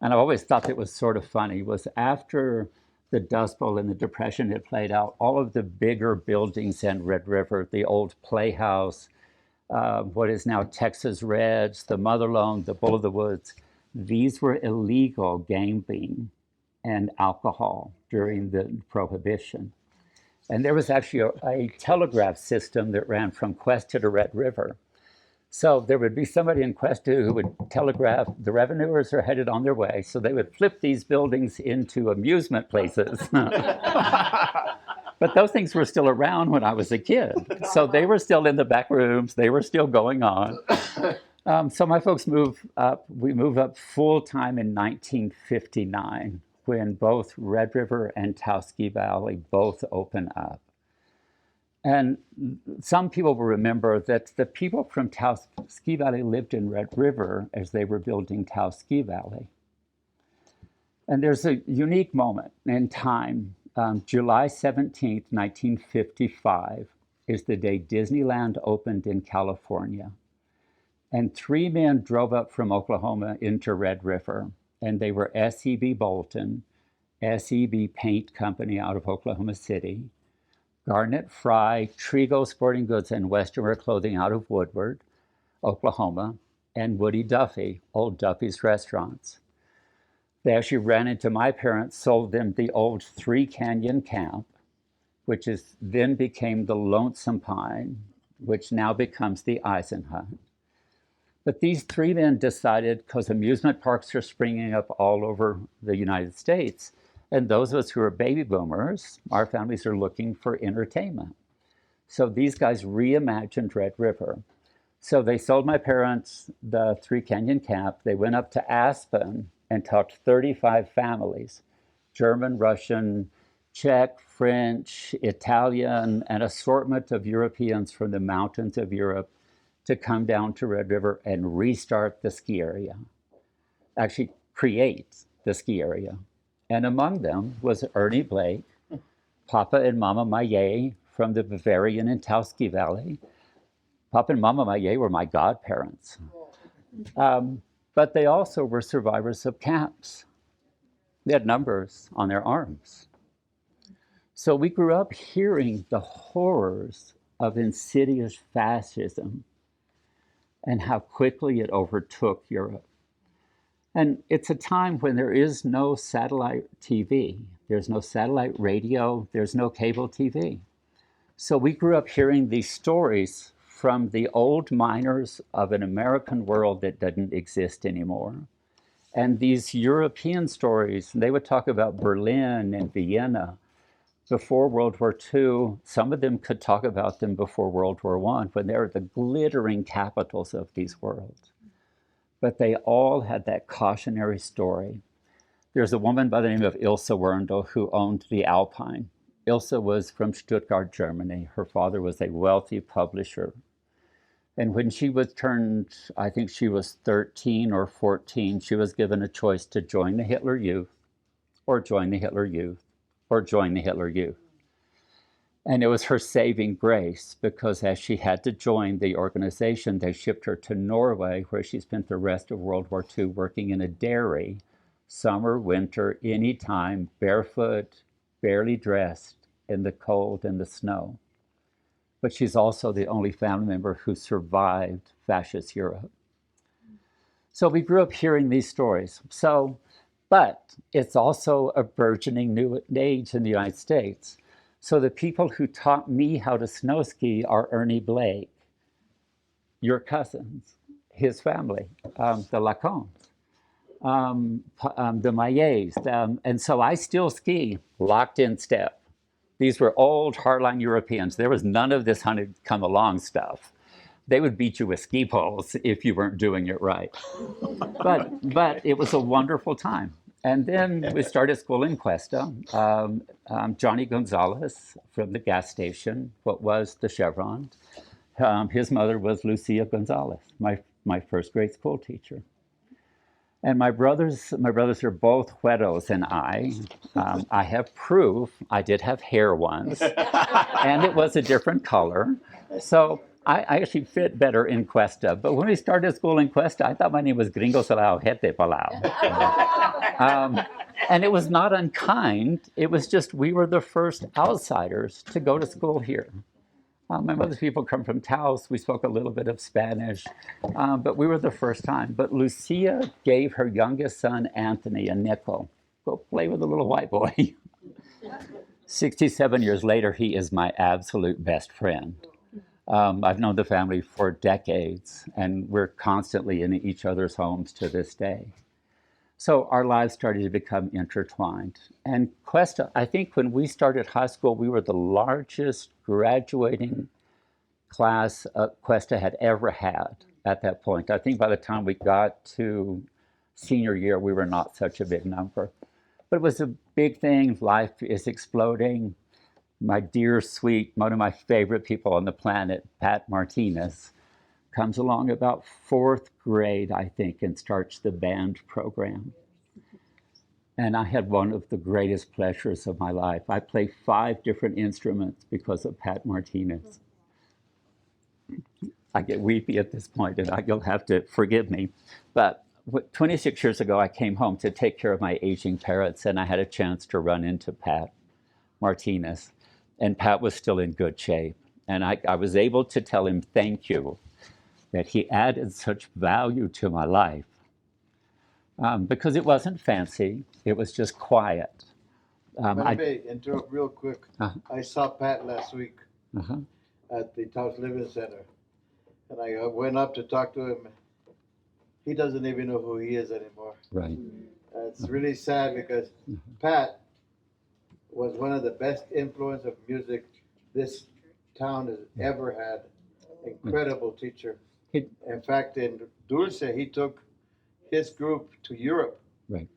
And I always thought that was sort of funny, was after the Dust Bowl and the Depression had played out, all of the bigger buildings in Red River, the old Playhouse, what is now Texas Reds, the Motherlode, the Bull of the Woods, these were illegal gambling and alcohol during the Prohibition. And there was actually a telegraph system that ran from Cuesta to Red River. So there would be somebody in Cuesta who would telegraph the revenuers are headed on their way. So they would flip these buildings into amusement places. But those things were still around when I was a kid. So they were still in the back rooms. They were still going on. So my folks move up. We move up full time in 1959 when both Red River and Taos Ski Valley both open up. And some people will remember that the people from Taos Ski Valley lived in Red River as they were building Taos Ski Valley. And there's a unique moment in time. July 17th, 1955 is the day Disneyland opened in California. And 3 men drove up from Oklahoma into Red River. And they were S.E.B. Bolton, S.E.B. Paint Company out of Oklahoma City, Garnet Fry, Trigo Sporting Goods and Western Wear Clothing out of Woodward, Oklahoma, and Woody Duffy, Old Duffy's Restaurants. They actually ran into my parents, sold them the old Three Canyon Camp, which then became the Lonesome Pine, which now becomes the Eisenhunt. But these three men decided, because amusement parks are springing up all over the United States, and those of us who are baby boomers, our families are looking for entertainment. So these guys reimagined Red River. So they sold my parents the Three Canyon Camp. They went up to Aspen and taught 35 families, German, Russian, Czech, French, Italian, an assortment of Europeans from the mountains of Europe to come down to Red River and restart the ski area, actually create the ski area. And among them was Ernie Blake, Papa and Mama Maillet from the Bavarian and Taos Ski Valley. Papa and Mama Maillet were my godparents. But they also were survivors of camps. They had numbers on their arms. So we grew up hearing the horrors of insidious fascism and how quickly it overtook Europe. And it's a time when there is no satellite TV, there's no satellite radio, there's no cable TV. So we grew up hearing these stories from the old miners of an American world that didn't exist anymore. And these European stories, they would talk about Berlin and Vienna before World War II. Some of them could talk about them before World War I, when they were the glittering capitals of these worlds. But they all had that cautionary story. There's a woman by the name of Ilse Werndl who owned the Alpine. Ilse was from Stuttgart, Germany. Her father was a wealthy publisher. And when she was turned, I think she was 13 or 14, she was given a choice to join the Hitler Youth, or join the Hitler Youth, or join the Hitler Youth. And it was her saving grace, because as she had to join the organization, they shipped her to Norway, where she spent the rest of World War II working in a dairy, summer, winter, anytime, barefoot, barely dressed, in the cold and the snow. But she's also the only family member who survived fascist Europe. So we grew up hearing these stories. But it's also a burgeoning new age in the United States. So the people who taught me how to snow ski are Ernie Blake, your cousins, his family, the LaComes, the Maillets. And so I still ski locked in step. These were old hardline Europeans. There was none of this hunted come along stuff. They would beat you with ski poles if you weren't doing it right. But it was a wonderful time. And then we started school in Cuesta. Johnny Gonzalez from the gas station, what was the Chevron. His mother was Lucia Gonzalez, my first grade school teacher. And my brothers are both Hueros and I. I have proof. I did have hair once, and it was a different color. So I actually fit better in Cuesta. But when we started school in Cuesta, I thought my name was Gringo Salao Jete Palau. And it was not unkind. It was just we were the first outsiders to go to school here. My mother's people come from Taos. We spoke a little bit of Spanish, but we were the first time. But Lucia gave her youngest son, Anthony, a nickel. Go play with the little white boy. 67 years later, he is my absolute best friend. I've known the family for decades, and we're constantly in each other's homes to this day. So our lives started to become intertwined. And Cuesta, I think when we started high school, we were the largest graduating class Cuesta had ever had at that point. I think by the time we got to senior year, we were not such a big number. But it was a big thing. Life is exploding. My dear, sweet, one of my favorite people on the planet, Pat Martinez, comes along about 4th grade, I think, and starts the band program. And I had one of the greatest pleasures of my life. I play 5 different instruments because of Pat Martinez. I get weepy at this point, and you'll have to forgive me. But 26 years ago, I came home to take care of my aging parents, and I had a chance to run into Pat Martinez. And Pat was still in good shape. And I was able to tell him thank you, that he added such value to my life. Because it wasn't fancy, it was just quiet. Let me interrupt real quick. I saw Pat last week at the Taos Living Center. And I went up to talk to him, he doesn't even know who he is anymore. Right. It's really sad because Pat was one of the best influence of music this town has ever had. Incredible teacher. He- In fact, in Dulce, he took his group to Europe. Right.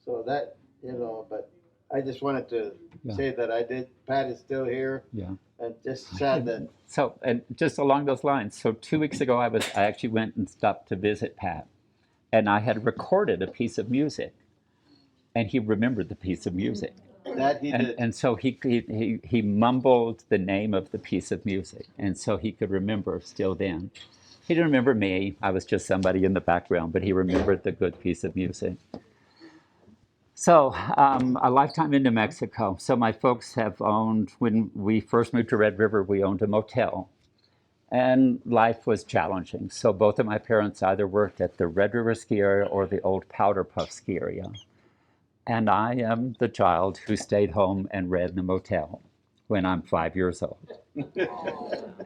So that, but I just wanted to Yeah. say that Pat is still here, Yeah. and just sad that, So, and just along those lines, so 2 weeks ago, I actually went and stopped to visit Pat, and I had recorded a piece of music, and he remembered the piece of music. that he did. And so he mumbled the name of the piece of music, and so he could remember still then. He didn't remember me. I was just somebody in the background, but he remembered the good piece of music. So a lifetime in New Mexico. So my folks have owned, when we first moved to Red River, we owned a motel. And life was challenging. So both of my parents either worked at the Red River ski area or the old Powder Puff ski area. And I am the child who stayed home and read in a motel when I'm 5 years old.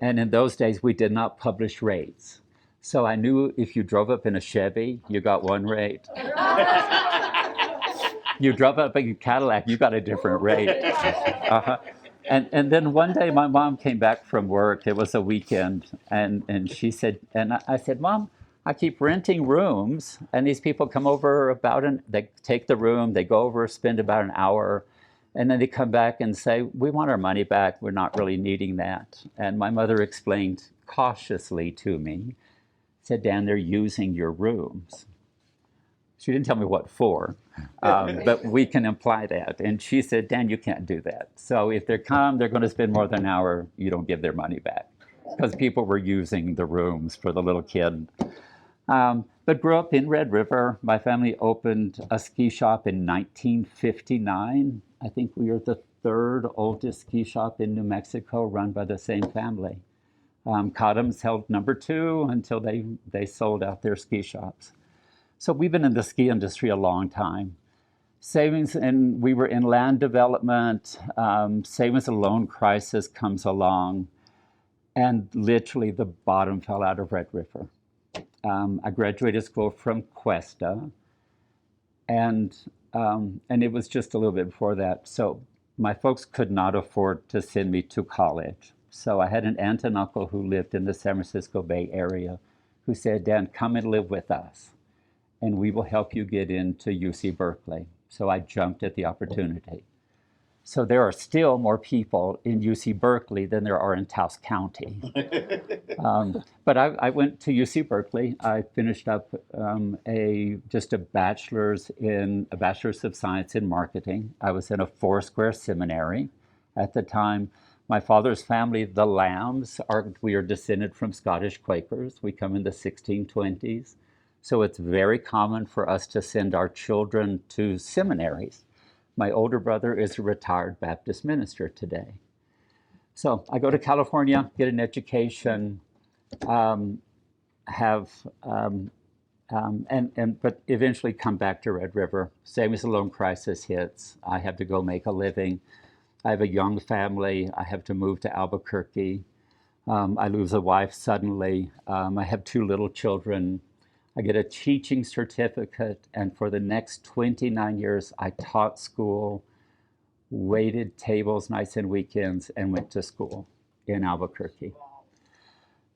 And in those days, we did not publish rates. So I knew if you drove up in a Chevy, you got one rate. You drove up in a Cadillac, you got a different rate. And then one day my mom came back from work, it was a weekend, and she said, and I said, Mom, I keep renting rooms, and these people come over they take the room, they go over, spend about an hour, and then they come back and say, we want our money back, we're not really needing that. And my mother explained cautiously to me, said, Dan, they're using your rooms. She didn't tell me what for, but we can imply that. And she said, Dan, you can't do that. So if they come, they're going to spend more than an hour, you don't give their money back. Because people were using the rooms for the little kid. But grew up in Red River. My family opened a ski shop in 1959. I think we are the third oldest ski shop in New Mexico run by the same family. Cottom's held number 2 until they sold out their ski shops. So we've been in the ski industry a long time. Savings, and we were in land development. Savings and loan crisis comes along, and literally the bottom fell out of Red River. I graduated school from Cuesta, and it was just a little bit before that. So my folks could not afford to send me to college. So I had an aunt and uncle who lived in the San Francisco Bay Area who said, Dan, come and live with us, and we will help you get into UC Berkeley. So I jumped at the opportunity. So there are still more people in UC Berkeley than there are in Taos County. But I went to UC Berkeley. I finished up just a bachelor's of science in marketing. I was in a 4-square seminary at the time. My father's family, the Lambs, we are descended from Scottish Quakers. We come in the 1620s. So it's very common for us to send our children to seminaries. My older brother is a retired Baptist minister today. So I go to California, get an education, but eventually come back to Red River. Savings and loan crisis hits. I have to go make a living. I have a young family. I have to move to Albuquerque. I lose a wife suddenly. I have 2 little children. I get a teaching certificate, and for the next 29 years, I taught school, waited tables nights and weekends, and went to school in Albuquerque.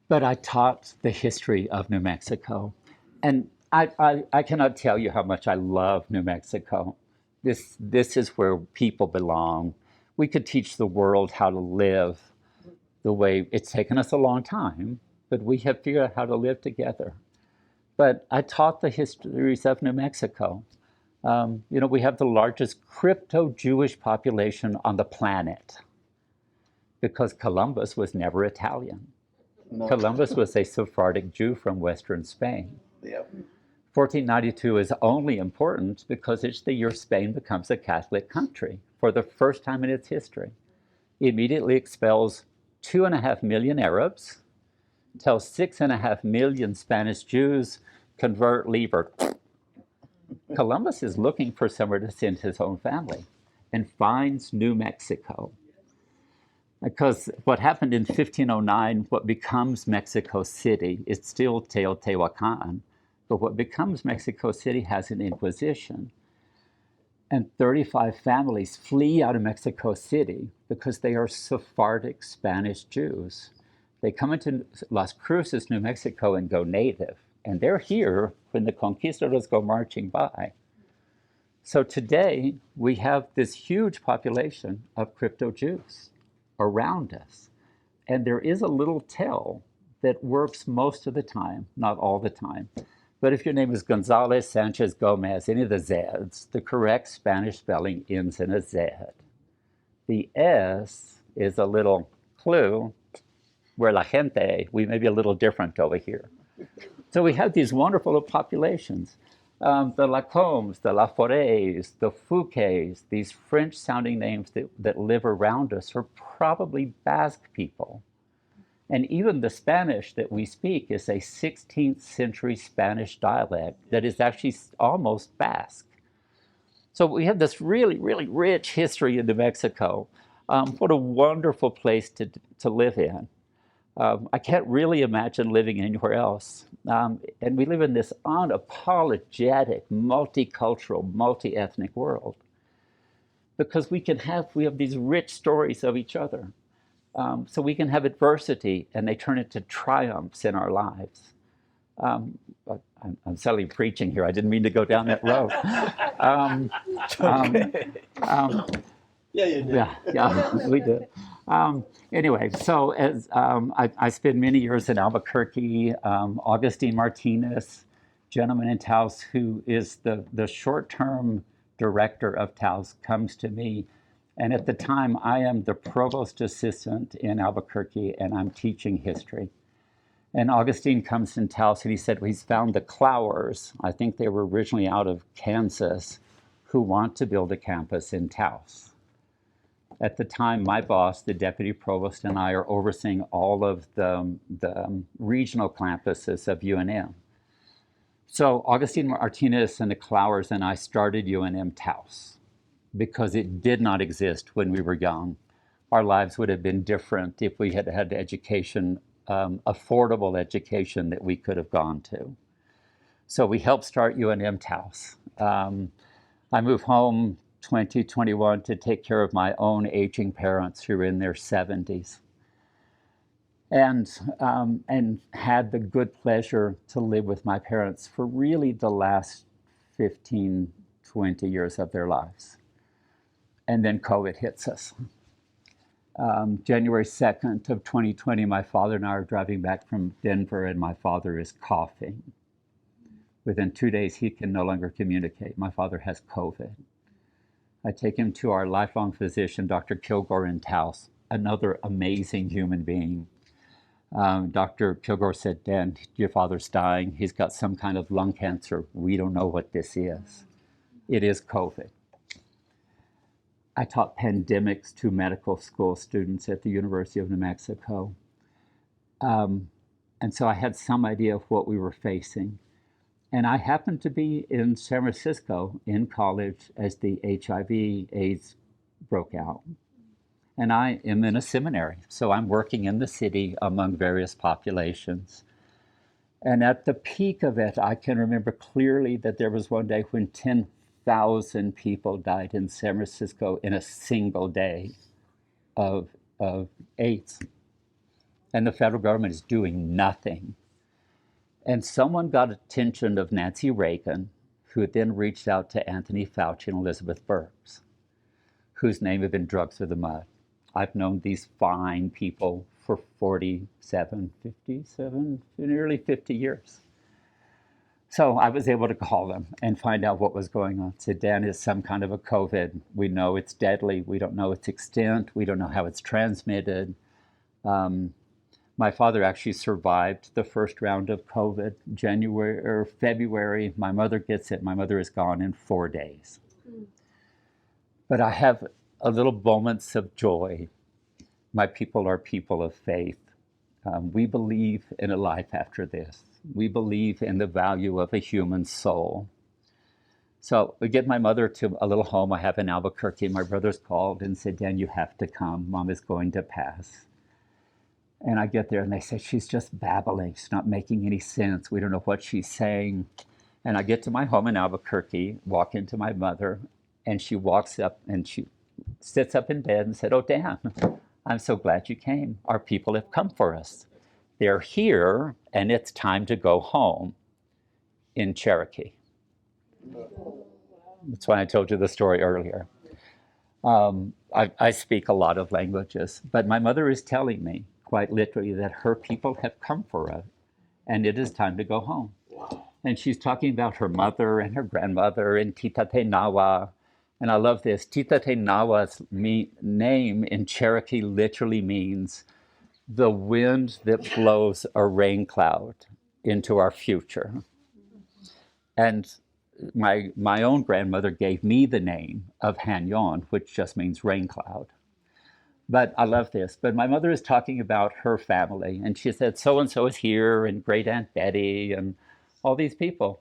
But I taught the history of New Mexico, and I cannot tell you how much I love New Mexico. This is where people belong. We could teach the world how to live the way it's taken us a long time, but we have figured out how to live together. But I taught the histories of New Mexico. We have the largest crypto-Jewish population on the planet because Columbus was never Italian. No. Columbus was a Sephardic Jew from Western Spain. Yep. 1492 is only important because it's the year Spain becomes a Catholic country for the first time in its history. It immediately expels 2.5 million Arabs, tells 6.5 million Spanish Jews, convert, leave, or Columbus is looking for somewhere to send his own family and finds New Mexico. Because what happened in 1509, what becomes Mexico City, is still Teotihuacan, But what becomes Mexico City has an inquisition. And 35 families flee out of Mexico City because they are Sephardic Spanish Jews. They come into Las Cruces, New Mexico, and go native. And they're here when the conquistadors go marching by. So today, we have this huge population of crypto Jews around us. And there is a little tell that works most of the time, not all the time. But if your name is Gonzalez, Sanchez, Gomez, any of the Zs, the correct Spanish spelling ends in a Z. The S is a little clue where la gente, we may be a little different over here. So we have these wonderful populations. The LaCombes, the Laforets, the Fouquets, these French-sounding names that live around us are probably Basque people. And even the Spanish that we speak is a 16th century Spanish dialect that is actually almost Basque. So we have this really, really rich history in New Mexico. What a wonderful place to live in. I can't really imagine living anywhere else. And we live in this unapologetic, multicultural, multi-ethnic world because we have these rich stories of each other. So we can have adversity and they turn into triumphs in our lives. I'm suddenly preaching here. I didn't mean to go down that road. Yeah, you did. Yeah, we did. Anyway, so as I spent many years in Albuquerque, Augustine Martinez, gentleman in Taos who is the short-term director of Taos, comes to me. And at the time, I am the provost assistant in Albuquerque, and I'm teaching history. And Augustine comes in Taos, and he said, well, he's found the Clowers. I think they were originally out of Kansas, who want to build a campus in Taos. At the time, my boss, the deputy provost, and I are overseeing all of the regional campuses of UNM. So Augustine Martinez and the Clowers and I started UNM Taos because it did not exist when we were young. Our lives would have been different if we had had education, affordable education that we could have gone to. So we helped start UNM Taos. I moved home 2021 to take care of my own aging parents who were in their 70s. And had the good pleasure to live with my parents for really the last 15, 20 years of their lives. And then COVID hits us. January 2nd of 2020, my father and I are driving back from Denver, and my father is coughing. Within 2 days, he can no longer communicate. My father has COVID. I take him to our lifelong physician, Dr. Kilgore in Taos, another amazing human being. Dr. Kilgore said, Dan, your father's dying. He's got some kind of lung cancer. We don't know what this is. It is COVID. I taught pandemics to medical school students at the University of New Mexico. And so I had some idea of what we were facing. And I happened to be in San Francisco in college as the HIV/AIDS broke out. And I am in a seminary, so I'm working in the city among various populations. And at the peak of it, I can remember clearly that there was one day when 10,000 people died in San Francisco in a single day of AIDS. And the federal government is doing nothing. And someone got attention of Nancy Reagan, who then reached out to Anthony Fauci and Elizabeth Burks, whose name had been dragged through the mud. I've known these fine people for 57, nearly 50 years. So I was able to call them and find out what was going on. Said, Dan, is some kind of a COVID. We know it's deadly. We don't know its extent. We don't know how it's transmitted. My father actually survived the first round of COVID, January or February. My mother gets it. My mother is gone in 4 days. But I have a little moments of joy. My people are people of faith. We believe in a life after this. We believe in the value of a human soul. So we get my mother to a little home I have in Albuquerque. My brothers called and said, Dan, you have to come. Mom is going to pass. And I get there and they say, she's just babbling. She's not making any sense. We don't know what she's saying. And I get to my home in Albuquerque, walk into my mother, and she walks up and she sits up in bed and said, "Oh, Dan, I'm so glad you came. Our people have come for us. They're here, and it's time to go home," in Cherokee. That's why I told you the story earlier. I speak a lot of languages, but my mother is telling me quite literally that her people have come for us, and it is time to go home. And she's talking about her mother and her grandmother and Tita Te Nawa. And I love this. Tita Te Nawa's name in Cherokee literally means the wind that blows a rain cloud into our future. And my own grandmother gave me the name of Hanyon, which just means rain cloud. But I love this. But my mother is talking about her family, and she said, so-and-so is here, and Great Aunt Betty, and all these people.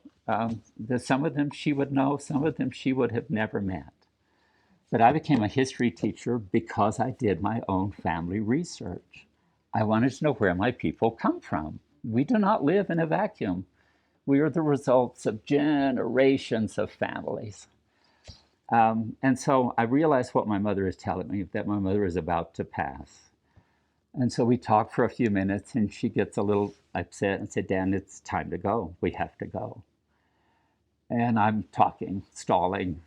Some of them she would know, some of them she would have never met. But I became a history teacher because I did my own family research. I wanted to know where my people come from. We do not live in a vacuum. We are the results of generations of families. And so I realized what my mother is telling me, that my mother is about to pass. And so we talked for a few minutes, and she gets a little upset and said, "Dan, it's time to go. We have to go." And I'm talking, stalling.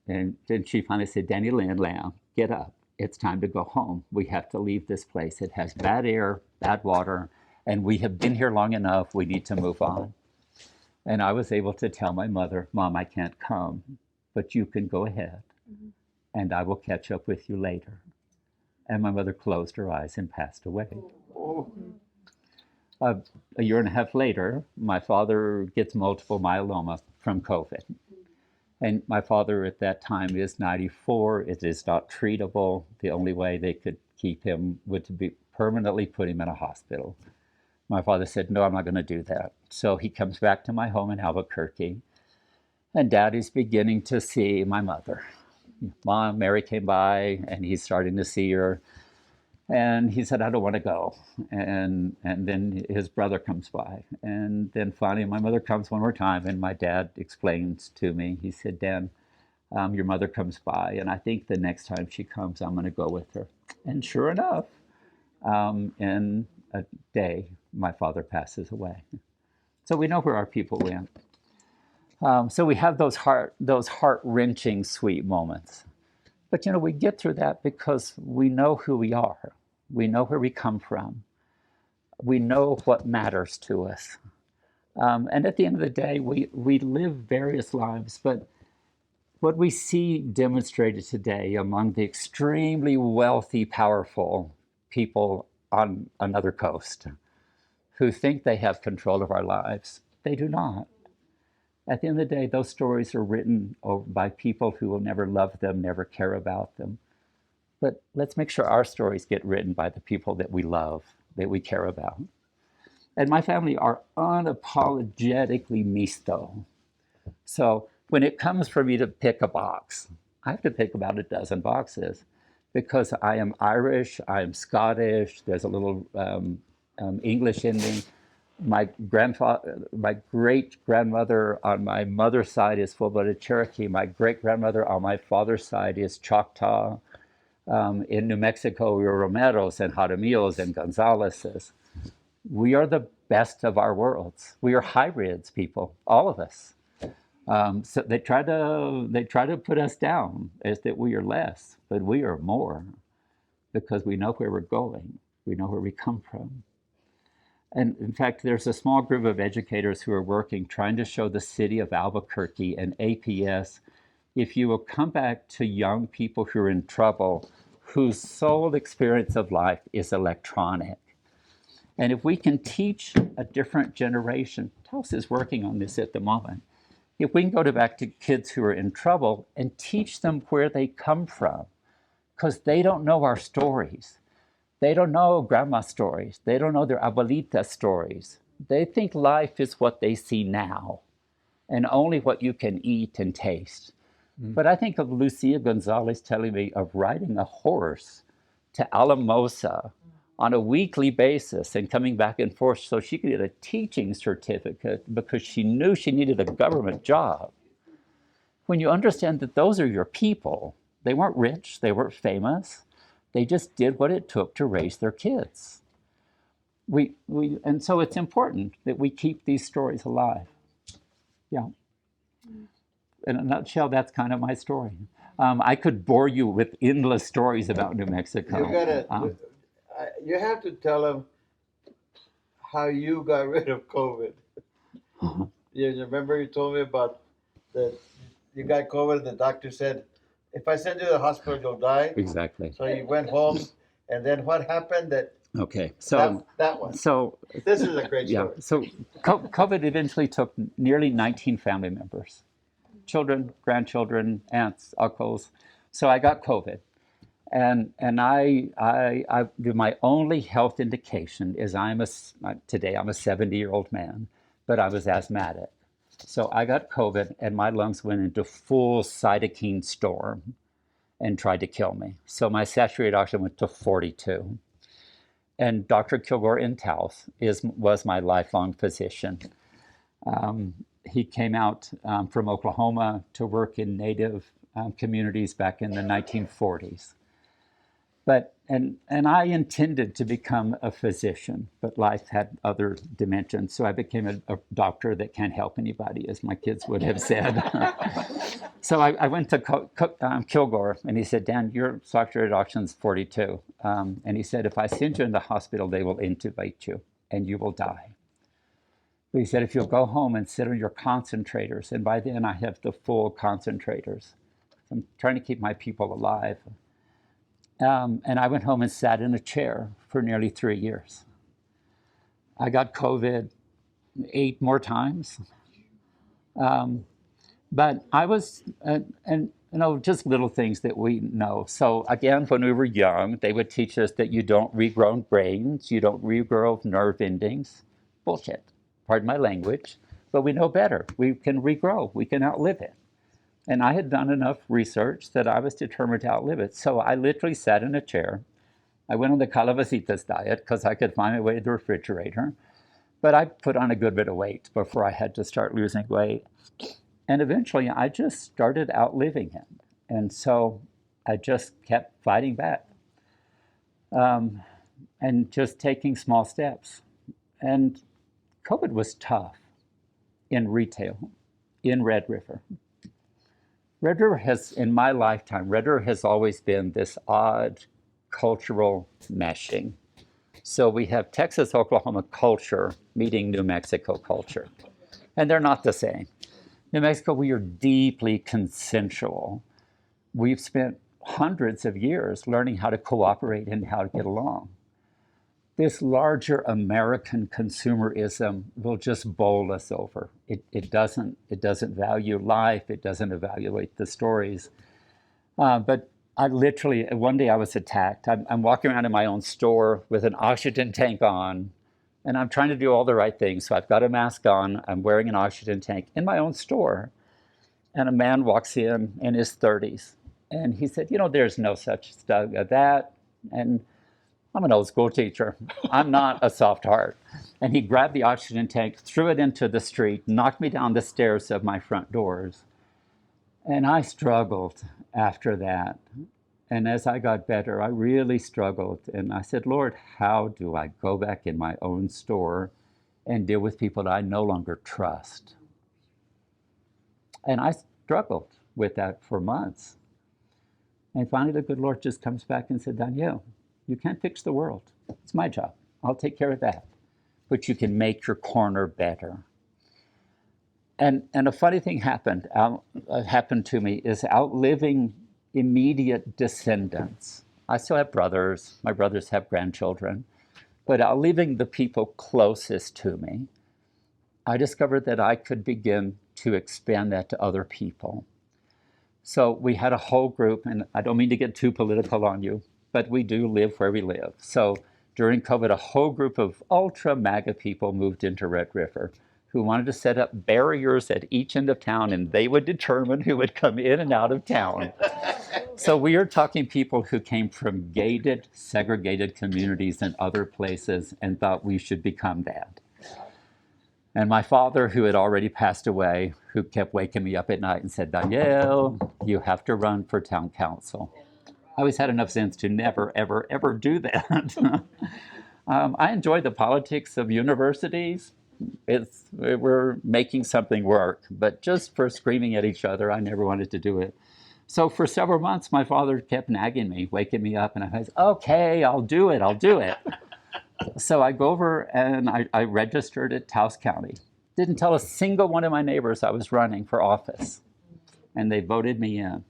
And then she finally said, "Daniel Lamb, get up. It's time to go home. We have to leave this place. It has bad air, bad water, and we have been here long enough. We need to move on." And I was able to tell my mother, "Mom, I can't come, but you can go ahead, and I will catch up with you later." And my mother closed her eyes and passed away. A year and a half later, my father gets multiple myeloma from COVID. And my father at that time is 94. It is not treatable. The only way they could keep him would to be permanently put him in a hospital. My father said, "No, I'm not going to do that." So he comes back to my home in Albuquerque, and Dad is beginning to see my mother. Mom, Mary came by, and he's starting to see her. And he said, "I don't want to go." And then his brother comes by. And then finally my mother comes one more time, and my dad explains to me. He said, "Dan, your mother comes by, and I think the next time she comes, I'm going to go with her." And sure enough, in a day, my father passes away. So we know where our people went. So we have those heart-wrenching, sweet moments. But, we get through that because we know who we are. We know where we come from. We know what matters to us. And at the end of the day, we live various lives, but what we see demonstrated today among the extremely wealthy, powerful people on another coast who think they have control of our lives, they do not. At the end of the day, those stories are written by people who will never love them, never care about them. But let's make sure our stories get written by the people that we love, that we care about. And my family are unapologetically misto. So when it comes for me to pick a box, I have to pick about a dozen boxes because I am Irish, I am Scottish, there's a little English in me. My great-grandmother on my mother's side is full-blooded Cherokee. My great-grandmother on my father's side is Choctaw. In New Mexico, we are Romeros and Jaramillos and Gonzaleses. We are the best of our worlds. We are hybrids, people, all of us. So they try to put us down as that we are less, but we are more because we know where we're going. We know where we come from. And in fact, there's a small group of educators who are working, trying to show the city of Albuquerque and APS, if you will come back to young people who are in trouble, whose sole experience of life is electronic. And if we can teach a different generation, Taos is working on this at the moment, if we can go back to kids who are in trouble and teach them where they come from, because they don't know our stories. They don't know grandma's stories. They don't know their abuelita's stories. They think life is what they see now and only what you can eat and taste. But I think of Lucia Gonzalez telling me of riding a horse to Alamosa on a weekly basis and coming back and forth so she could get a teaching certificate because she knew she needed a government job. When you understand that those are your people, they weren't rich, they weren't famous, they just did what it took to raise their kids. And so it's important that we keep these stories alive. Yeah. In a nutshell, that's kind of my story. I could bore you with endless stories about New Mexico. You have to tell them how you got rid of COVID. You remember you told me about that you got COVID. The doctor said, "If I send you to the hospital, you'll die." Exactly. So you went home, and then what happened? Okay, so that one. So this is a great story. Yeah. So COVID eventually took nearly 19 family members, children, grandchildren, aunts, uncles. So I got COVID, and my only health indication is today I'm a 70-year-old man, but I was asthmatic. So I got COVID, and my lungs went into full cytokine storm and tried to kill me. So my saturated oxygen went to 42. And Dr. Kilgore in Taos was my lifelong physician. He came out from Oklahoma to work in Native communities back in the 1940s. And I intended to become a physician, but life had other dimensions. So I became a doctor that can't help anybody, as my kids would have said. So I went to Kilgore, and he said, "Dan, your saturated oxygen is 42." And he said, "If I send you in the hospital, they will intubate you, and you will die." But he said, "If you'll go home and sit on your concentrators," and by then I have the full concentrators. I'm trying to keep my people alive. And I went home and sat in a chair for nearly 3 years. I got COVID 8 more times. But I was, just little things that we know. So again, when we were young, they would teach us that you don't regrow brains, you don't regrow nerve endings. Bullshit. Pardon my language. But we know better. We can regrow. We can outlive it. And I had done enough research that I was determined to outlive it. So I literally sat in a chair. I went on the Calabacitas diet because I could find my way to the refrigerator. But I put on a good bit of weight before I had to start losing weight. And eventually I just started outliving it. And so I just kept fighting back and just taking small steps. And COVID was tough in retail in Red River. Red River has, in my lifetime, Red River has always been this odd cultural meshing. So we have Texas, Oklahoma culture meeting New Mexico culture. And they're not the same. New Mexico, we are deeply consensual. We've spent hundreds of years learning how to cooperate and how to get along. This larger American consumerism will just bowl us over. It doesn't value life. It doesn't evaluate the stories. But I literally, one day I was attacked. I'm walking around in my own store with an oxygen tank on, and I'm trying to do all the right things. So I've got a mask on. I'm wearing an oxygen tank in my own store. And a man walks in his 30s. And he said, there's no such stuff as that. And I'm an old school teacher. I'm not a soft heart. And he grabbed the oxygen tank, threw it into the street, knocked me down the stairs of my front doors. And I struggled after that. And as I got better, I really struggled. And I said, Lord, how do I go back in my own store and deal with people that I no longer trust? And I struggled with that for months. And finally, the good Lord just comes back and said, Daniel, you can't fix the world. It's my job. I'll take care of that. But you can make your corner better. And a funny thing happened to me is outliving immediate descendants. I still have brothers. My brothers have grandchildren. But outliving the people closest to me, I discovered that I could begin to expand that to other people. So we had a whole group, and I don't mean to get too political on you, but we do live where we live. So during COVID, a whole group of ultra MAGA people moved into Red River who wanted to set up barriers at each end of town, and they would determine who would come in and out of town. So we are talking people who came from gated, segregated communities in other places and thought we should become that. And my father, who had already passed away, who kept waking me up at night and said, Daniel, you have to run for town council. I always had enough sense to never, ever, ever do that. I enjoy the politics of universities. We're making something work, but just for screaming at each other, I never wanted to do it. So for several months, my father kept nagging me, waking me up, and I was, okay, I'll do it. So I go over and I registered at Taos County. Didn't tell a single one of my neighbors I was running for office, and they voted me in.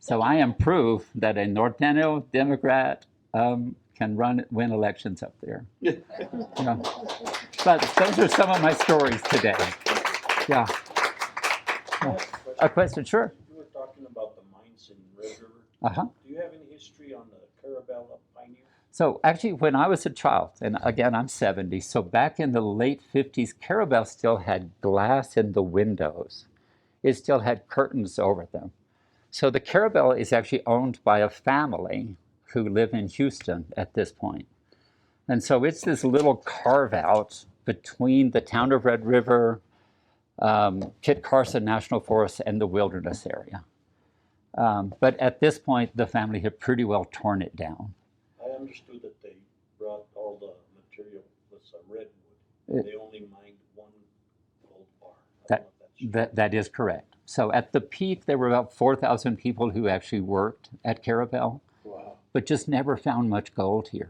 So I am proof that a Norteño Democrat can win elections up there. Yeah. But those are some of my stories today. Yeah. A question, sure. You were talking about the mines in Red River. Uh-huh. Do you have any history on the Carabel up Pioneer? So actually, when I was a child, and again, I'm 70, so back in the late 50s, Carabel still had glass in the windows. It still had curtains over them. So the Carabel is actually owned by a family who live in Houston at this point. And so it's this little carve out between the town of Red River, Kit Carson National Forest, and the wilderness area. But at this point, the family had pretty well torn it down. I understood that they brought all the material with some redwood. They only mined one gold bar. I don't know if that's true. That is correct. So at the peak, there were about 4,000 people who actually worked at Carabel, Wow. but just never found much gold here.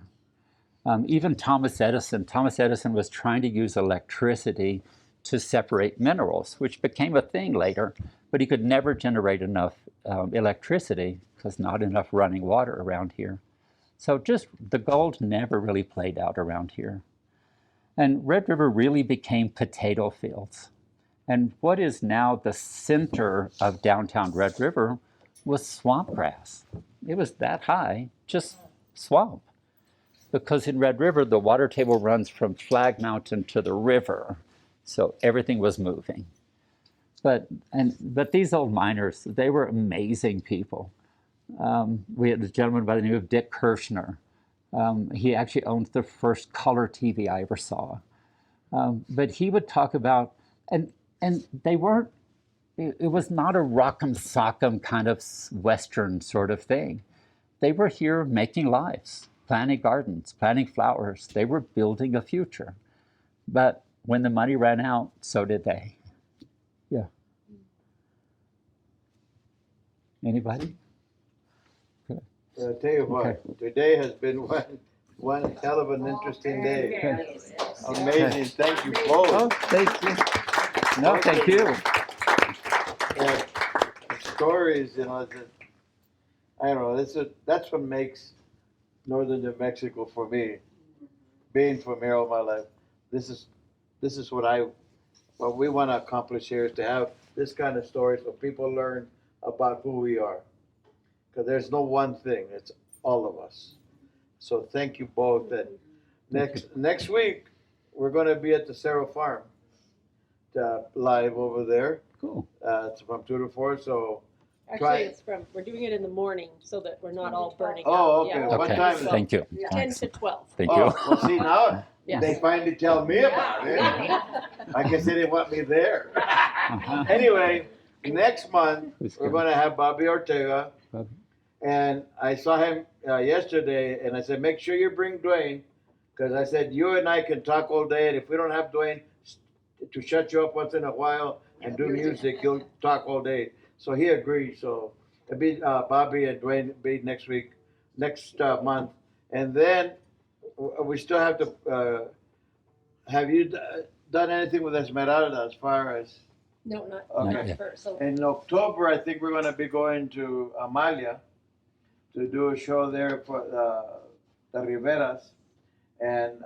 Even Thomas Edison was trying to use electricity to separate minerals, which became a thing later, but he could never generate enough electricity because not enough running water around here. So just the gold never really played out around here. And Red River really became potato fields. And what is now the center of downtown Red River was swamp grass. It was that high, just swamp. Because in Red River, the water table runs from Flag Mountain to the river. So everything was moving. But these old miners, they were amazing people. We had a gentleman by the name of Dick Kirshner. He actually owned the first color TV I ever saw. But he would talk about, and they weren't, it was not a rock'em sock'em kind of Western sort of thing. They were here making lives, planting gardens, planting flowers. They were building a future. But when the money ran out, so did they. Yeah. Anybody? I'll tell you what, today has been one hell of an interesting day. Amazing, thank you both. Oh, thank you. No, thank you. And stories, you know, I don't know, that's what makes Northern New Mexico for me. Being from here all my life, this is what we want to accomplish here, is to have this kind of story so people learn about who we are. Because there's no one thing, it's all of us. So thank you both. And next week, we're going to be at the Cerro Farm live over there. Cool. It's from 2 to 4, so. Actually, we're doing it in the morning so that we're not all burning out. Oh, okay. Yeah. What time is it? Thank you. 10 to 12. Thank Oh, you. well, see, now Yes. they finally tell me about it. I guess they didn't want me there. Anyway, next month, we're going to have Bobby Ortega. Bobby. And I saw him yesterday, and I said, make sure you bring Dwayne, because I said, you and I can talk all day, and if we don't have Dwayne to shut you up once in a while and do music, he'll talk all day. So he agreed. So it'll be Bobby and Dwayne be next month. And then we still have to, have you done anything with Esmeralda as far as? No, not Okay. first. So In October, I think we're going to be going to Amalia to do a show there for the Riveras and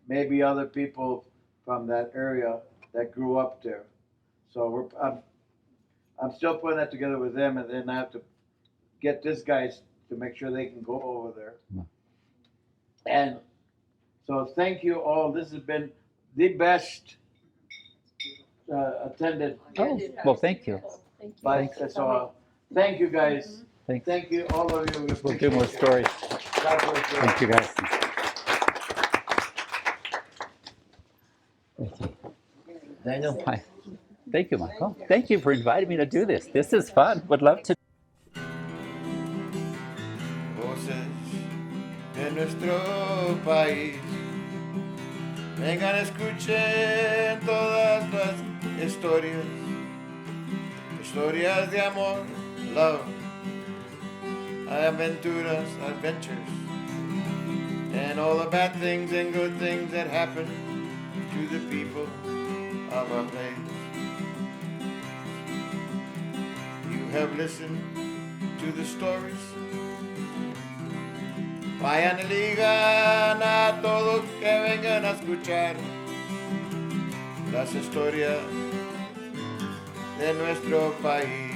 maybe other people from that area that grew up there. So I'm still putting that together with them, and then I have to get these guys to make sure they can go over there. And so thank you all. This has been the best attended. Oh, well, thank you. Thank you. But so, thank you guys. Thanks. Thank you, all of you. We We'll do more appreciate it. stories. God bless you. Thank you, guys. Thank you. Daniel. Hi. Thank you, Michael. Thank you for inviting me to do this. This is fun. Would love to. Voces de nuestro país. Vengan, escuchen todas las historias. Historias de amor, love, aventuras, adventures, and all the bad things and good things that happen to the people of our place. You have listened to the stories. Vayan y digan a todos que vengan a escuchar las historias de nuestro país.